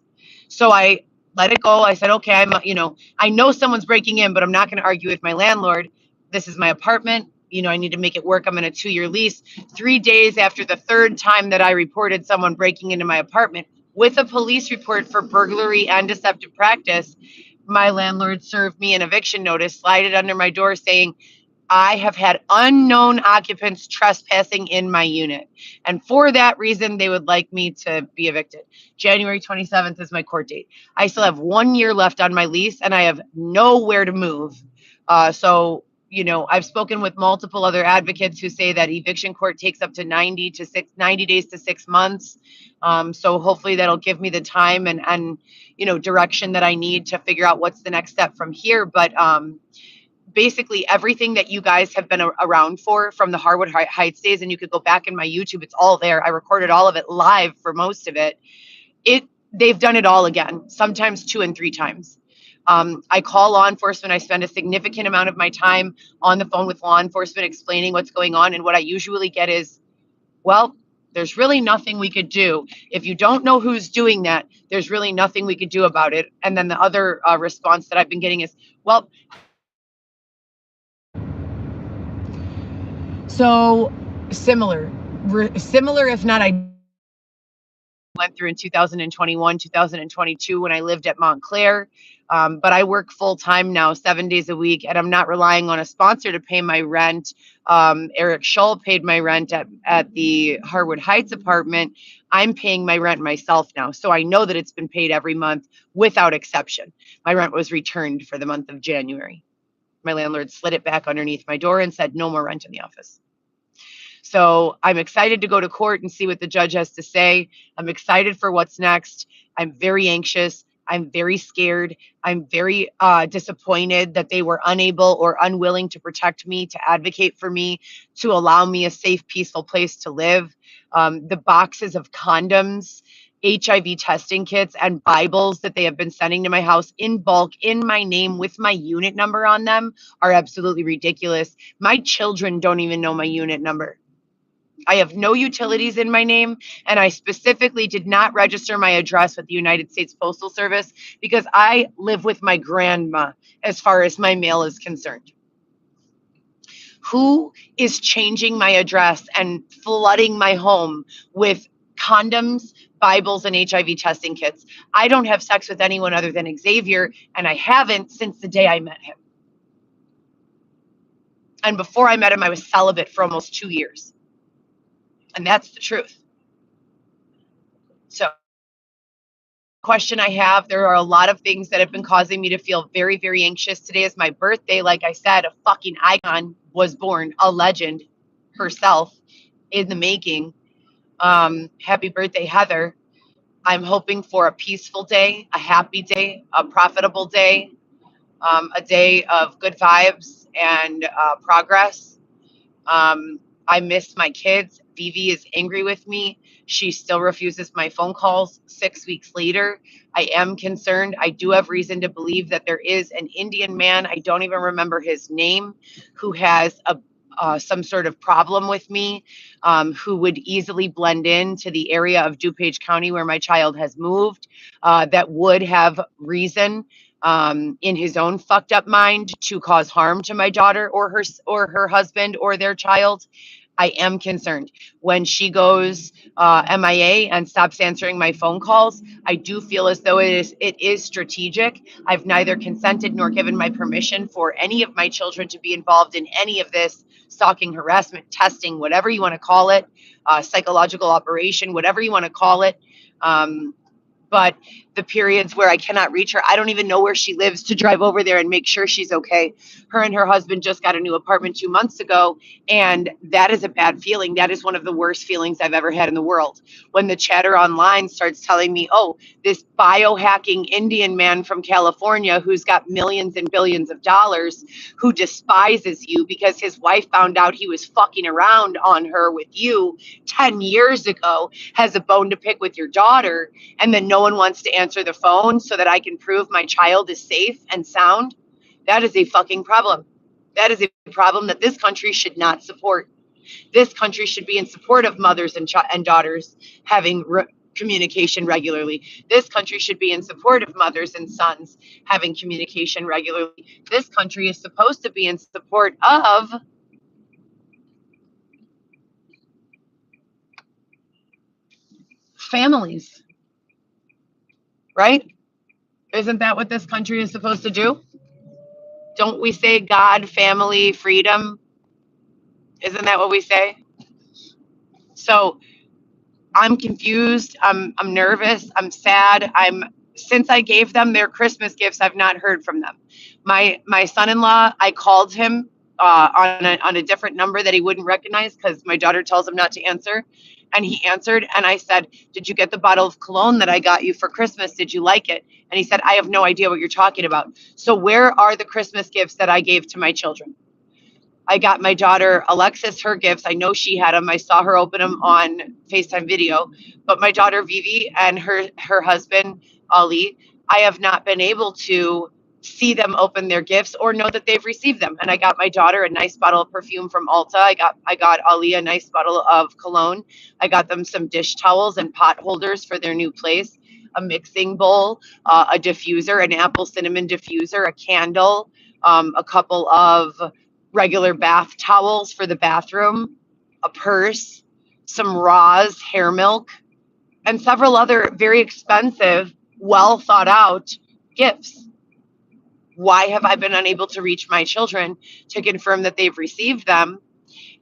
So I let it go. I said, okay, I know someone's breaking in, but I'm not going to argue with my landlord. This is my apartment. I need to make it work. I'm in a 2-year lease. 3 days after the third time that I reported someone breaking into my apartment with a police report for burglary and deceptive practice, my landlord served me an eviction notice, slid it under my door saying, I have had unknown occupants trespassing in my unit. And for that reason, they would like me to be evicted. January 27th is my court date. I still have 1 year left on my lease and I have nowhere to move. I've spoken with multiple other advocates who say that eviction court takes up to 90 days to 6 months. So hopefully that'll give me the time and direction that I need to figure out what's the next step from here. But basically everything that you guys have been around for from the Harwood Heights days, and you could go back in my YouTube, it's all there. I recorded all of it live for most of it. They've done it all again, sometimes 2 and 3 times. I call law enforcement. I spend a significant amount of my time on the phone with law enforcement explaining what's going on. And what I usually get is, well, there's really nothing we could do. If you don't know who's doing that, there's really nothing we could do about it. And then the other response that I've been getting is, well, so similar, if not identical, went through in 2021, 2022 when I lived at Montclair. But I work full time now, 7 days a week, and I'm not relying on a sponsor to pay my rent. Eric Schull paid my rent at the Harwood Heights apartment. I'm paying my rent myself now. So I know that it's been paid every month without exception. My rent was returned for the month of January. My landlord slid it back underneath my door and said, no more rent in the office. So I'm excited to go to court and see what the judge has to say. I'm excited for what's next. I'm very anxious. I'm very scared. I'm very disappointed that they were unable or unwilling to protect me, to advocate for me, to allow me a safe, peaceful place to live. The boxes of condoms, HIV testing kits, and Bibles that they have been sending to my house in bulk in my name with my unit number on them are absolutely ridiculous. My children don't even know my unit number. I have no utilities in my name, and I specifically did not register my address with the United States Postal Service because I live with my grandma as far as my mail is concerned. Who is changing my address and flooding my home with condoms, Bibles, and HIV testing kits? I don't have sex with anyone other than Xavier, and I haven't since the day I met him. And before I met him, I was celibate for almost 2 years. And that's the truth. So, question I have, there are a lot of things that have been causing me to feel very, very anxious. Today is my birthday. Like I said, a fucking icon was born, a legend. herself in the making. Happy birthday, Heather. I'm hoping for a peaceful day, a happy day, a profitable day, a day of good vibes and progress. I miss my kids. Vivi is angry with me. She still refuses my phone calls 6 weeks later. I am concerned. I do have reason to believe that there is an Indian man, I don't even remember his name, who has some sort of problem with me, who would easily blend into the area of DuPage County where my child has moved, that would have reason in his own fucked up mind to cause harm to my daughter or her husband or their child. I am concerned. When she goes MIA and stops answering my phone calls, I do feel as though it is strategic. I've neither consented nor given my permission for any of my children to be involved in any of this stalking, harassment, testing, whatever you want to call it, psychological operation, whatever you want to call it. But the periods where I cannot reach her, I don't even know where she lives to drive over there and make sure she's okay. Her and her husband just got a new apartment 2 months ago, and that is a bad feeling. That is one of the worst feelings I've ever had in the world. When the chatter online starts telling me, oh, this biohacking Indian man from California who's got millions and billions of dollars, who despises you because his wife found out he was fucking around on her with you 10 years ago, has a bone to pick with your daughter, and then no one wants to answer the phone so that I can prove my child is safe and sound, that is a fucking problem. That is a problem that this country should not support. This country should be in support of mothers and daughters having communication regularly. This country should be in support of mothers and sons having communication regularly. This country is supposed to be in support of families, right? Isn't that what this country is supposed to do? Don't we say God, family, freedom? Isn't that what we say? So I'm confused. I'm nervous. I'm sad. I'm Since I gave them their Christmas gifts, I've not heard from them. My son-in-law, I called him on a different number that he wouldn't recognize because my daughter tells him not to answer. And he answered, and I said, "Did you get the bottle of cologne that I got you for Christmas? Did you like it?" And he said, "I have no idea what you're talking about." So where are the Christmas gifts that I gave to my children? I got my daughter Alexis her gifts. I know she had them. I saw her open them on FaceTime video. But my daughter Vivi and her husband Ali, I have not been able to see them open their gifts or know that they've received them. And I got my daughter a nice bottle of perfume from Ulta. I got Ali a nice bottle of cologne. I got them some dish towels and pot holders for their new place, a mixing bowl, a diffuser, an apple cinnamon diffuser, a candle, a couple of regular bath towels for the bathroom, a purse, some Roz hair milk, and several other very expensive, well thought out gifts. Why have I been unable to reach my children to confirm that they've received them?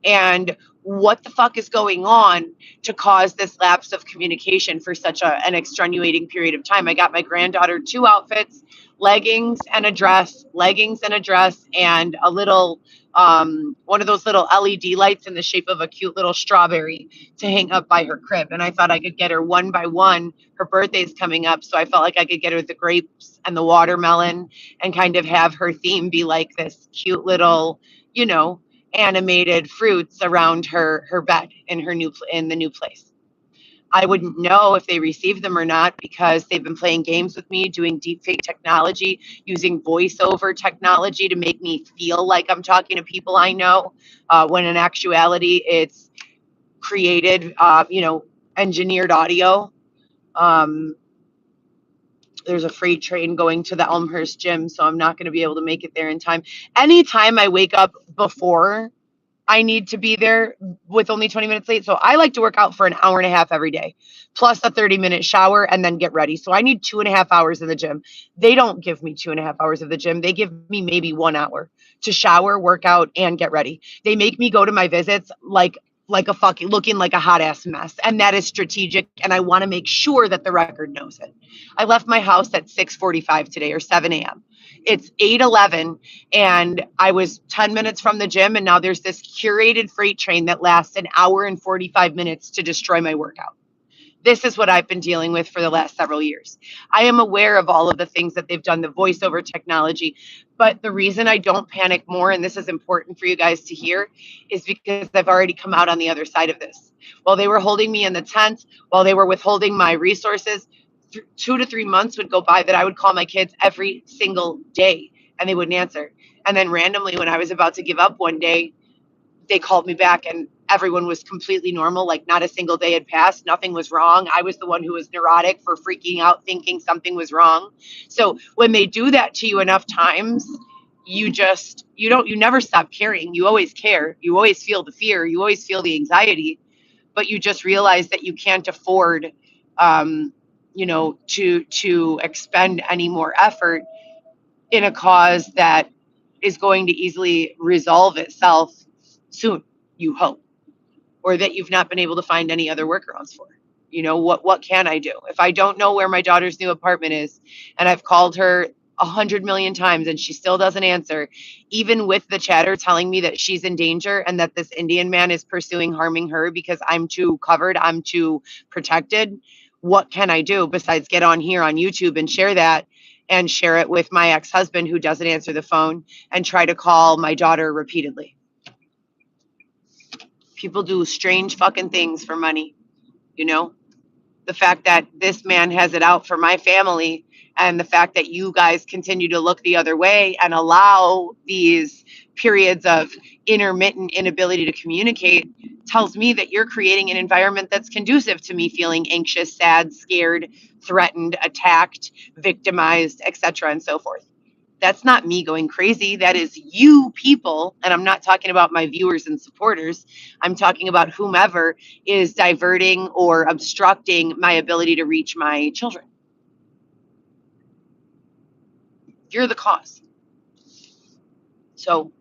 And what the fuck is going on to cause this lapse of communication for such an extenuating period of time? I got my granddaughter two outfits, leggings and a dress, and a little one of those little LED lights in the shape of a cute little strawberry to hang up by her crib. And I thought I could get her one by one. Her birthday's coming up, so I felt like I could get her the grapes and the watermelon and kind of have her theme be like this cute little, you know, animated fruits around her bed in the new place. I wouldn't know if they received them or not because they've been playing games with me, doing deepfake technology, using voiceover technology to make me feel like I'm talking to people I know, when in actuality it's created, engineered audio. Um, there's a freight train going to the Elmhurst gym, so I'm not going to be able to make it there in time. Anytime I wake up before I need to be there with only 20 minutes late. So I like to work out for an hour and a half every day, plus a 30-minute shower and then get ready. So I need 2.5 hours in the gym. They don't give me 2.5 hours of the gym. They give me maybe 1 hour to shower, work out, and get ready. They make me go to my visits like like a fucking looking like a hot ass mess. And that is strategic. And I want to make sure that the record knows it. I left my house at 6:45 today or 7 a.m. It's 8:11 and I was 10 minutes from the gym. And now there's this curated freight train that lasts an hour and 45 minutes to destroy my workout. This is what I've been dealing with for the last several years. I am aware of all of the things that they've done, the voiceover technology. But the reason I don't panic more, and this is important for you guys to hear, is because I've already come out on the other side of this. While they were holding me in the tent, while they were withholding my resources, 2 to 3 months would go by that I would call my kids every single day and they wouldn't answer. And then randomly, when I was about to give up one day, they called me back and everyone was completely normal. Like not a single day had passed. Nothing was wrong. I was the one who was neurotic for freaking out, thinking something was wrong. So when they do that to you enough times, you never stop caring. You always care. You always feel the fear. You always feel the anxiety, but you just realize that you can't afford, to expend any more effort in a cause that is going to easily resolve itself soon, you hope, or that you've not been able to find any other workarounds for. What can I do? If I don't know where my daughter's new apartment is and I've called her 100 million times and she still doesn't answer, even with the chatter telling me that she's in danger and that this Indian man is pursuing harming her because I'm too covered, I'm too protected, what can I do besides get on here on YouTube and share that and share it with my ex-husband who doesn't answer the phone and try to call my daughter repeatedly? People do strange fucking things for money, you know? The fact that this man has it out for my family and the fact that you guys continue to look the other way and allow these periods of intermittent inability to communicate tells me that you're creating an environment that's conducive to me feeling anxious, sad, scared, threatened, attacked, victimized, etc., and so forth. That's not me going crazy. That is you people. And I'm not talking about my viewers and supporters. I'm talking about whomever is diverting or obstructing my ability to reach my children. You're the cause. So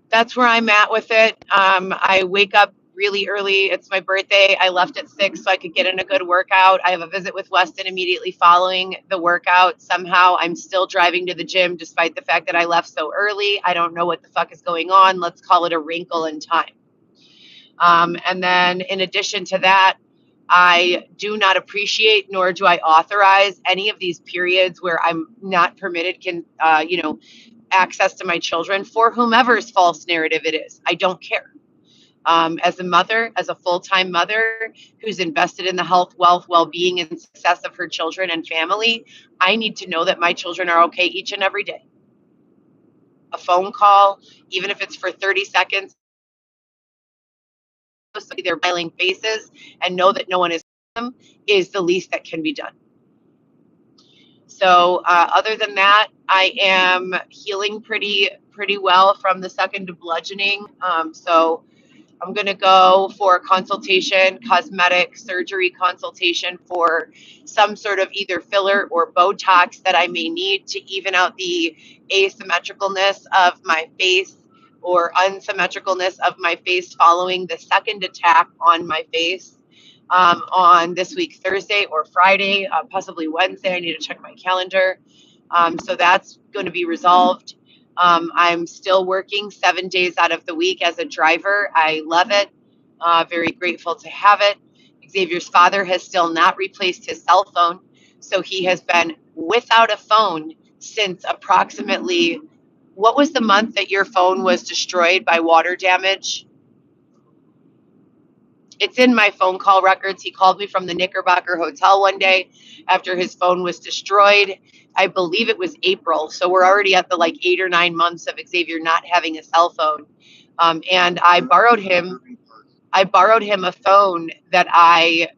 that's where I'm at with it. I wake up really early. It's my birthday. I left at 6 so I could get in a good workout. I have a visit with Weston immediately following the workout. Somehow I'm still driving to the gym despite the fact that I left so early. I don't know what the fuck is going on. Let's call it a wrinkle in time. And then in addition to that, I do not appreciate nor do I authorize any of these periods where I'm not permitted access to my children for whomever's false narrative it is. I don't care. As a mother, as a full-time mother who's invested in the health, wealth, well-being, and success of her children and family, I need to know that my children are okay each and every day. A phone call, even if it's for 30 seconds, so they're smiling faces and know that no one is them, is the least that can be done. So other than that, I am healing pretty well from the second bludgeoning. So I'm going to go for a consultation, cosmetic surgery consultation for some sort of either filler or Botox that I may need to even out the asymmetricalness of my face or unsymmetricalness of my face following the second attack on my face on this week, Thursday or Friday, possibly Wednesday. I need to check my calendar. So that's going to be resolved. I'm still working 7 days out of the week as a driver. I love it. Very grateful to have it. Xavier's father has still not replaced his cell phone. So he has been without a phone since approximately, what was the month that your phone was destroyed by water damage? It's in my phone call records. He called me from the Knickerbocker Hotel one day after his phone was destroyed. I believe it was April. So we're already at the 8 or 9 months of Xavier not having a cell phone. And I borrowed him a phone that I,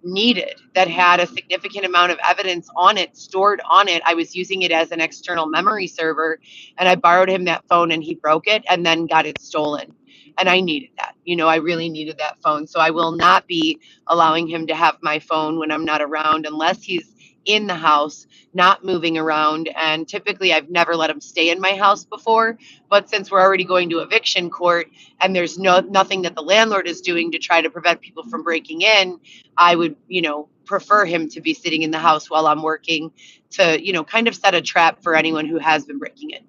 needed, that had a significant amount of evidence on it, stored on it. I was using it as an external memory server, and I borrowed him that phone and he broke it and then got it stolen. And I needed that. I really needed that phone. So I will not be allowing him to have my phone when I'm not around unless he's in the house, not moving around. And typically, I've never let him stay in my house before. But since we're already going to eviction court and there's nothing that the landlord is doing to try to prevent people from breaking in, I would, prefer him to be sitting in the house while I'm working to, kind of set a trap for anyone who has been breaking in.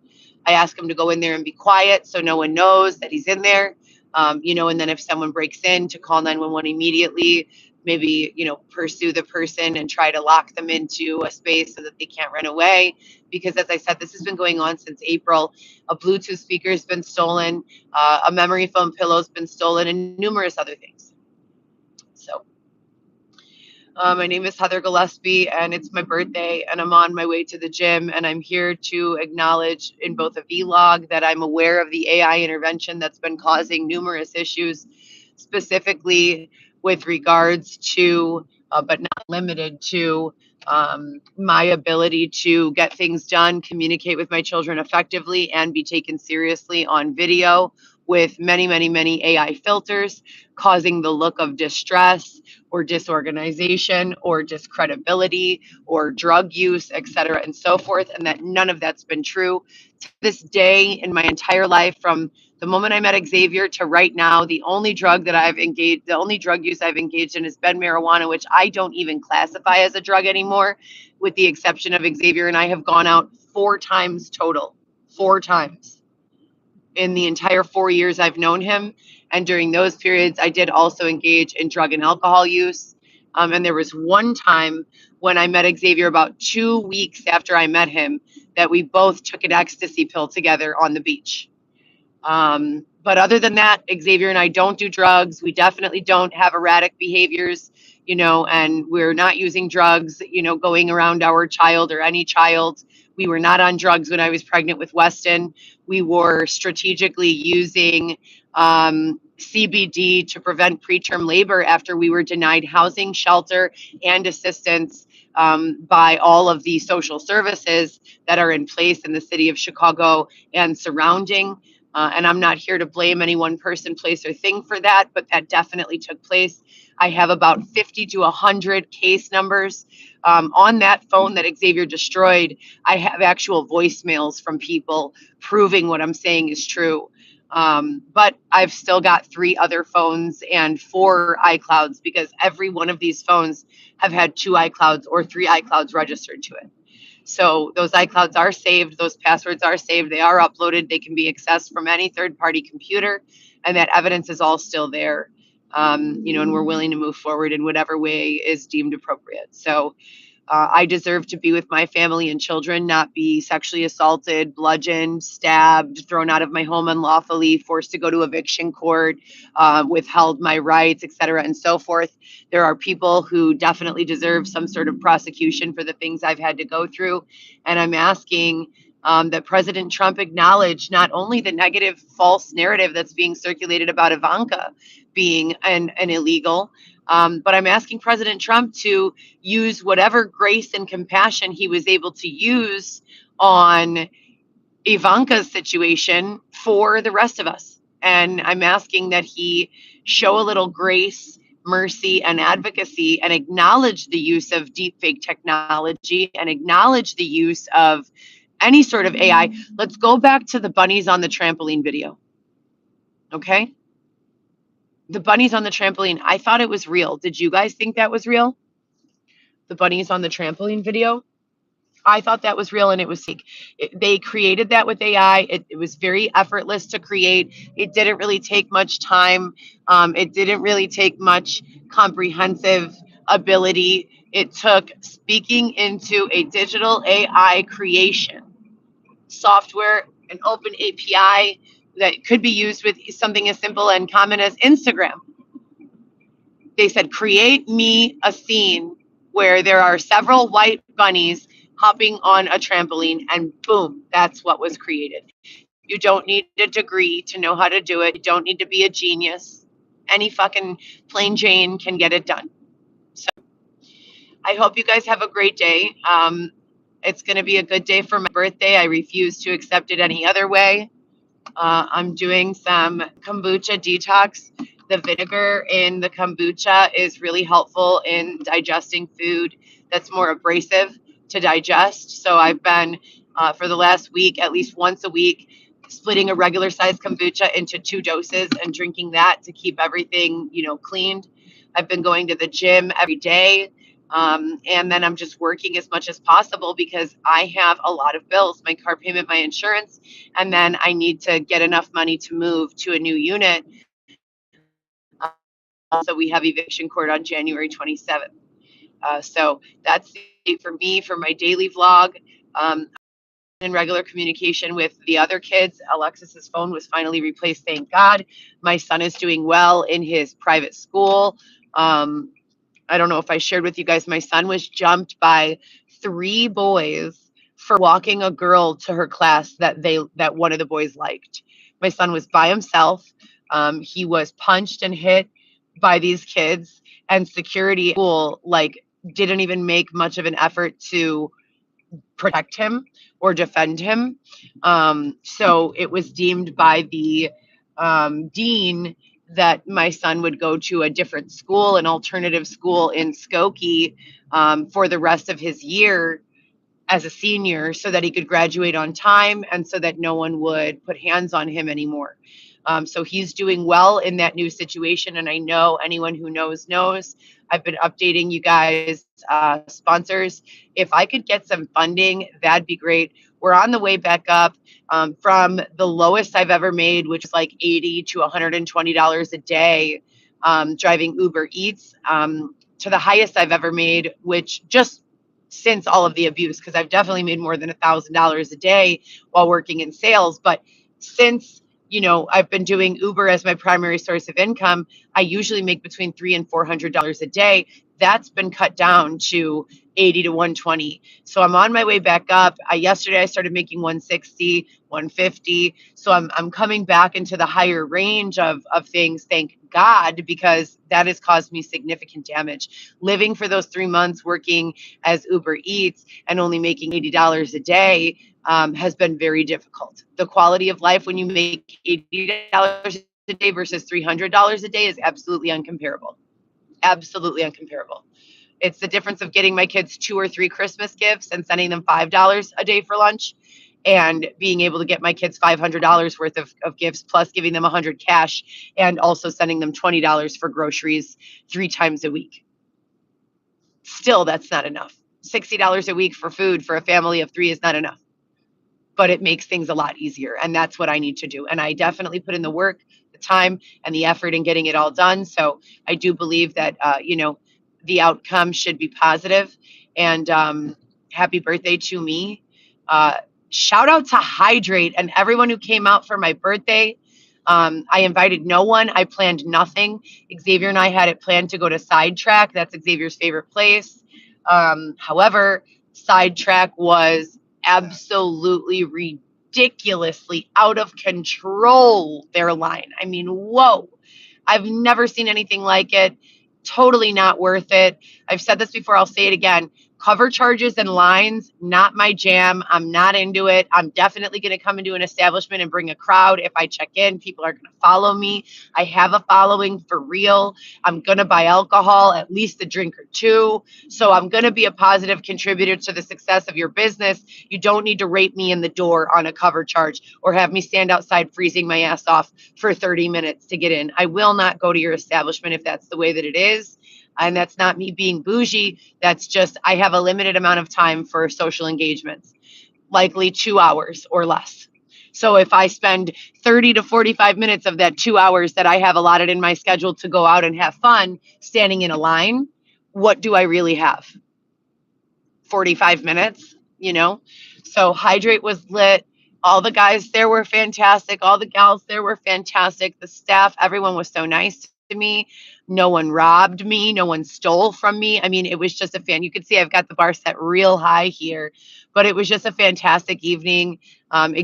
I ask him to go in there and be quiet so no one knows that he's in there. And then if someone breaks in, to call 911 immediately, maybe, pursue the person and try to lock them into a space so that they can't run away. Because as I said, this has been going on since April. A Bluetooth speaker has been stolen, a memory foam pillow has been stolen, and numerous other things. So my name is Heather Gillespie, and it's my birthday, and I'm on my way to the gym, and I'm here to acknowledge in both a vlog that I'm aware of the AI intervention that's been causing numerous issues, specifically with regards to, but not limited to, my ability to get things done, communicate with my children effectively, and be taken seriously on video with many, many, many AI filters, causing the look of distress or disorganization or discredibility or drug use, et cetera, and so forth, and that none of that's been true. To this day in my entire life, from the moment I met Xavier to right now, the only drug use I've engaged in has been marijuana, which I don't even classify as a drug anymore, with the exception of Xavier and I have gone out 4 times total. 4 times in the entire 4 years I've known him. And during those periods, I did also engage in drug and alcohol use. And there was one time when I met Xavier about 2 weeks after I met him that we both took an ecstasy pill together on the beach. But other than that, Xavier and I don't do drugs. We definitely don't have erratic behaviors, and we're not using drugs, going around our child or any child. We were not on drugs when I was pregnant with Weston. We were strategically using CBD to prevent preterm labor after we were denied housing, shelter, and assistance by all of the social services that are in place in the city of Chicago and surrounding. And I'm not here to blame any one person, place, or thing for that, but that definitely took place. I have about 50 to 100 case numbers. On that phone that Xavier destroyed, I have actual voicemails from people proving what I'm saying is true. But I've still got 3 other phones and 4 iClouds because every one of these phones have had 2 iClouds or 3 iClouds registered to it. So those iClouds are saved, those passwords are saved, they are uploaded, they can be accessed from any third-party computer, and that evidence is all still there. And we're willing to move forward in whatever way is deemed appropriate. So I deserve to be with my family and children, not be sexually assaulted, bludgeoned, stabbed, thrown out of my home unlawfully, forced to go to eviction court, withheld my rights, et cetera, and so forth. There are people who definitely deserve some sort of prosecution for the things I've had to go through. And I'm asking that President Trump acknowledge not only the negative false narrative that's being circulated about Ivanka being an illegal, but I'm asking President Trump to use whatever grace and compassion he was able to use on Ivanka's situation for the rest of us. And I'm asking that he show a little grace, mercy, and advocacy and acknowledge the use of deepfake technology and acknowledge the use of any sort of AI. Let's go back to the bunnies on the trampoline video. Okay? The bunnies on the trampoline, I thought it was real. Did you guys think that was real? The bunnies on the trampoline video? I thought that was real and it was fake. They created that with AI. It was very effortless to create. It didn't really take much time. It didn't really take much comprehensive ability. It took speaking into a digital AI creation software, an open API that could be used with something as simple and common as Instagram. They said, create me a scene where there are several white bunnies hopping on a trampoline, and boom, that's what was created. You don't need a degree to know how to do it. You don't need to be a genius. Any fucking plain Jane can get it done. So I hope you guys have a great day. It's going to be a good day for my birthday. I refuse to accept it any other way. I'm doing some kombucha detox the vinegar in the kombucha is really helpful in digesting food that's more abrasive to digest. So I've been, for the last week, at least once a week, splitting a regular size kombucha into 2 doses and drinking that to keep everything, cleaned. I've been going to the gym every day. And then I'm just working as much as possible because I have a lot of bills, my car payment, my insurance, and then I need to get enough money to move to a new unit. So we have eviction court on January 27th. So that's for me for my daily vlog. In regular communication with the other kids. Alexis's phone was finally replaced, thank God. My son is doing well in his private school. I don't know if I shared with you guys, my son was jumped by 3 boys for walking a girl to her class that one of the boys liked. My son was by himself. He was punched and hit by these kids, and security at school didn't even make much of an effort to protect him or defend him. So it was deemed by the dean that my son would go to a different school, an alternative school in Skokie, for the rest of his year as a senior so that he could graduate on time and so that no one would put hands on him anymore. So he's doing well in that new situation. And I know anyone who knows. I've been updating you guys, sponsors. If I could get some funding, that'd be great. We're on the way back up from the lowest I've ever made, which is like $80 to $120 a day, driving Uber Eats, to the highest I've ever made, which just since all of the abuse, because I've definitely made more than $1,000 a day while working in sales. But since I've been doing Uber as my primary source of income, I usually make between $300 and $400 a day. That's been cut down to 80 to 120. So I'm on my way back up. Yesterday I started making 160, 150. So I'm coming back into the higher range of things, thank God, because that has caused me significant damage. Living for those 3 months working as Uber Eats and only making $80 a day has been very difficult. The quality of life when you make $80 a day versus $300 a day is absolutely uncomparable. Absolutely uncomparable. It's the difference of getting my kids 2 or 3 Christmas gifts and sending them $5 a day for lunch, and being able to get my kids $500 worth of gifts plus giving them 100 cash and also sending them $20 for groceries 3 times a week. Still, that's not enough. $60 a week for food for a family of 3 is not enough, but it makes things a lot easier. And that's what I need to do. And I definitely put in the work, the time, and the effort in getting it all done. So I do believe that, the outcome should be positive. And happy birthday to me. Uh, Shout out to Hydrate and everyone who came out for my birthday. I invited no one. I planned nothing. Xavier and I had it planned to go to Sidetrack. That's Xavier's favorite place. However, Sidetrack was absolutely ridiculously out of control, their line. I mean, whoa. I've never seen anything like it. Totally not worth it. I've said this before, I'll say it again. Cover charges and lines, not my jam. I'm not into it. I'm definitely going to come into an establishment and bring a crowd. If I check in, people are going to follow me. I have a following for real. I'm going to buy alcohol, at least a drink or two. So I'm going to be a positive contributor to the success of your business. You don't need to rate me in the door on a cover charge or have me stand outside freezing my ass off for 30 minutes to get in. I will not go to your establishment if that's the way that it is. And that's not me being bougie. That's just, I have a limited amount of time for social engagements, likely 2 hours or less. So if I spend 30 to 45 minutes of that 2 hours that I have allotted in my schedule to go out and have fun standing in a line, what do I really have? 45 minutes, So Hydrate was lit. All the guys there were fantastic. All the gals there were fantastic. The staff, everyone was so nice to me. No one robbed me. No one stole from me. I mean, it was just you could see I've got the bar set real high here, but it was just a fantastic evening.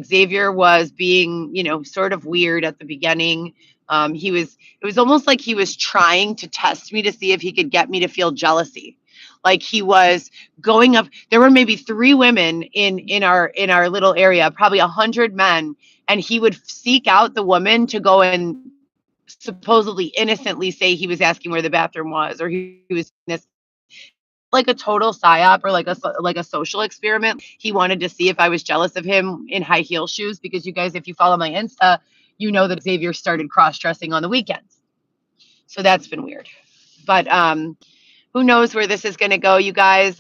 Xavier was being, sort of weird at the beginning. It was almost like he was trying to test me to see if he could get me to feel jealousy. Like he was going up. There were maybe 3 women in our little area, probably 100 men, and he would seek out the woman to go and supposedly innocently say he was asking where the bathroom was, or he was this like a total psyop, or like a social experiment. He wanted to see if I was jealous of him in high heel shoes, because you guys, if you follow my Insta, you know that Xavier started cross dressing on the weekends. So that's been weird. But who knows where this is going to go, you guys.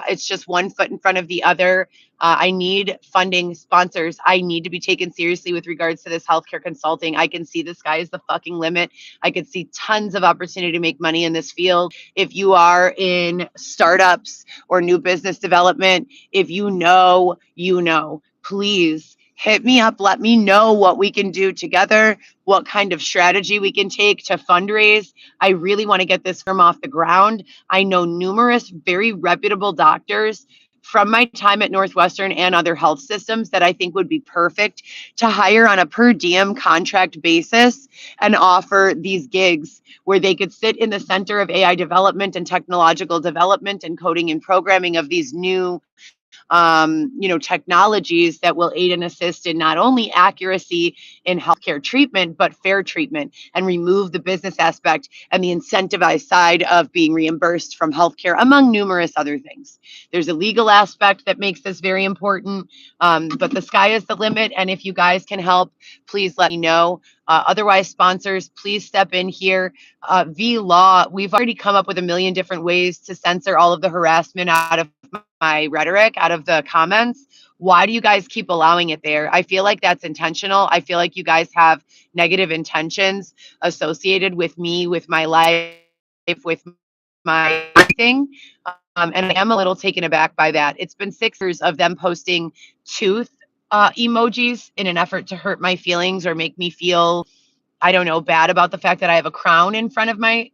It's just one foot in front of the other. I need funding, sponsors. I need to be taken seriously with regards to this healthcare consulting. I can see the sky is the fucking limit. I could see tons of opportunity to make money in this field. If you are in startups or new business development, if you know, please hit me up. Let me know what we can do together, what kind of strategy we can take to fundraise. I really want to get this firm off the ground. I know numerous very reputable doctors from my time at Northwestern and other health systems that I think would be perfect to hire on a per diem contract basis and offer these gigs where they could sit in the center of AI development and technological development and coding and programming of these new technologies that will aid and assist in not only accuracy in healthcare treatment, but fair treatment, and remove the business aspect and the incentivized side of being reimbursed from healthcare, among numerous other things. There's a legal aspect that makes this very important, but the sky is the limit. And if you guys can help, please let me know. Otherwise, sponsors, please step in here. VLaw, we've already come up with a million different ways to censor all of the harassment out of my rhetoric, out of the comments. Why do you guys keep allowing it there? I feel like that's intentional. I feel like you guys have negative intentions associated with me, with my life, with my everything. And I am a little taken aback by that. It's been 6 years of them posting tooth emojis in an effort to hurt my feelings or make me feel, I don't know, bad about the fact that I have a crown in front of my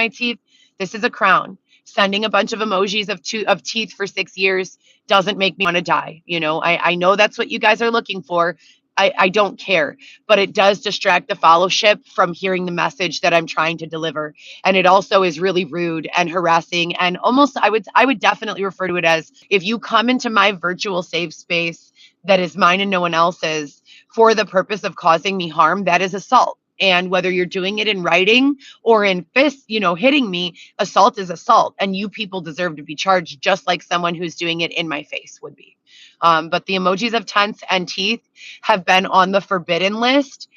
teeth. This is a crown. Sending a bunch of emojis of teeth for 6 years doesn't make me want to die. I know that's what you guys are looking for. I don't care, but it does distract the fellowship from hearing the message that I'm trying to deliver. And it also is really rude and harassing, and almost I would definitely refer to it as, if you come into my virtual safe space that is mine and no one else's for the purpose of causing me harm, that is assault. And whether you're doing it in writing or in fists, hitting me, assault is assault. And you people deserve to be charged just like someone who's doing it in my face would be. But the emojis of tents and teeth have been on the forbidden list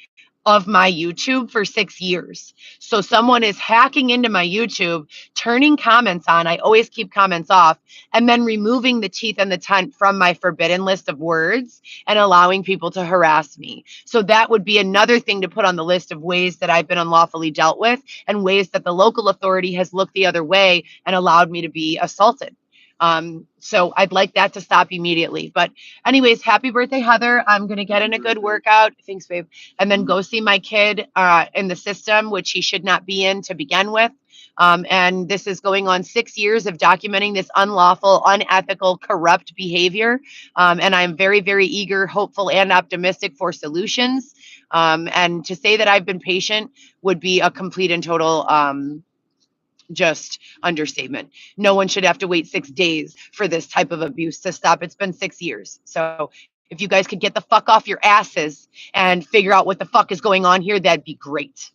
of my YouTube for 6 years. So someone is hacking into my YouTube, turning comments on. I always keep comments off, and then removing the teeth and the tent from my forbidden list of words and allowing people to harass me. So that would be another thing to put on the list of ways that I've been unlawfully dealt with, and ways that the local authority has looked the other way and allowed me to be assaulted. So I'd like that to stop immediately. But anyways, happy birthday, Heather. I'm going to get in a good workout. Thanks, babe. And then go see my kid in the system, which he should not be in to begin with. And this is going on 6 years of documenting this unlawful, unethical, corrupt behavior. And I'm very, very eager, hopeful, and optimistic for solutions. And to say that I've been patient would be a complete and total just understatement. No one should have to wait 6 days for this type of abuse to stop. It's been 6 years. So if you guys could get the fuck off your asses and figure out what the fuck is going on here, that'd be great.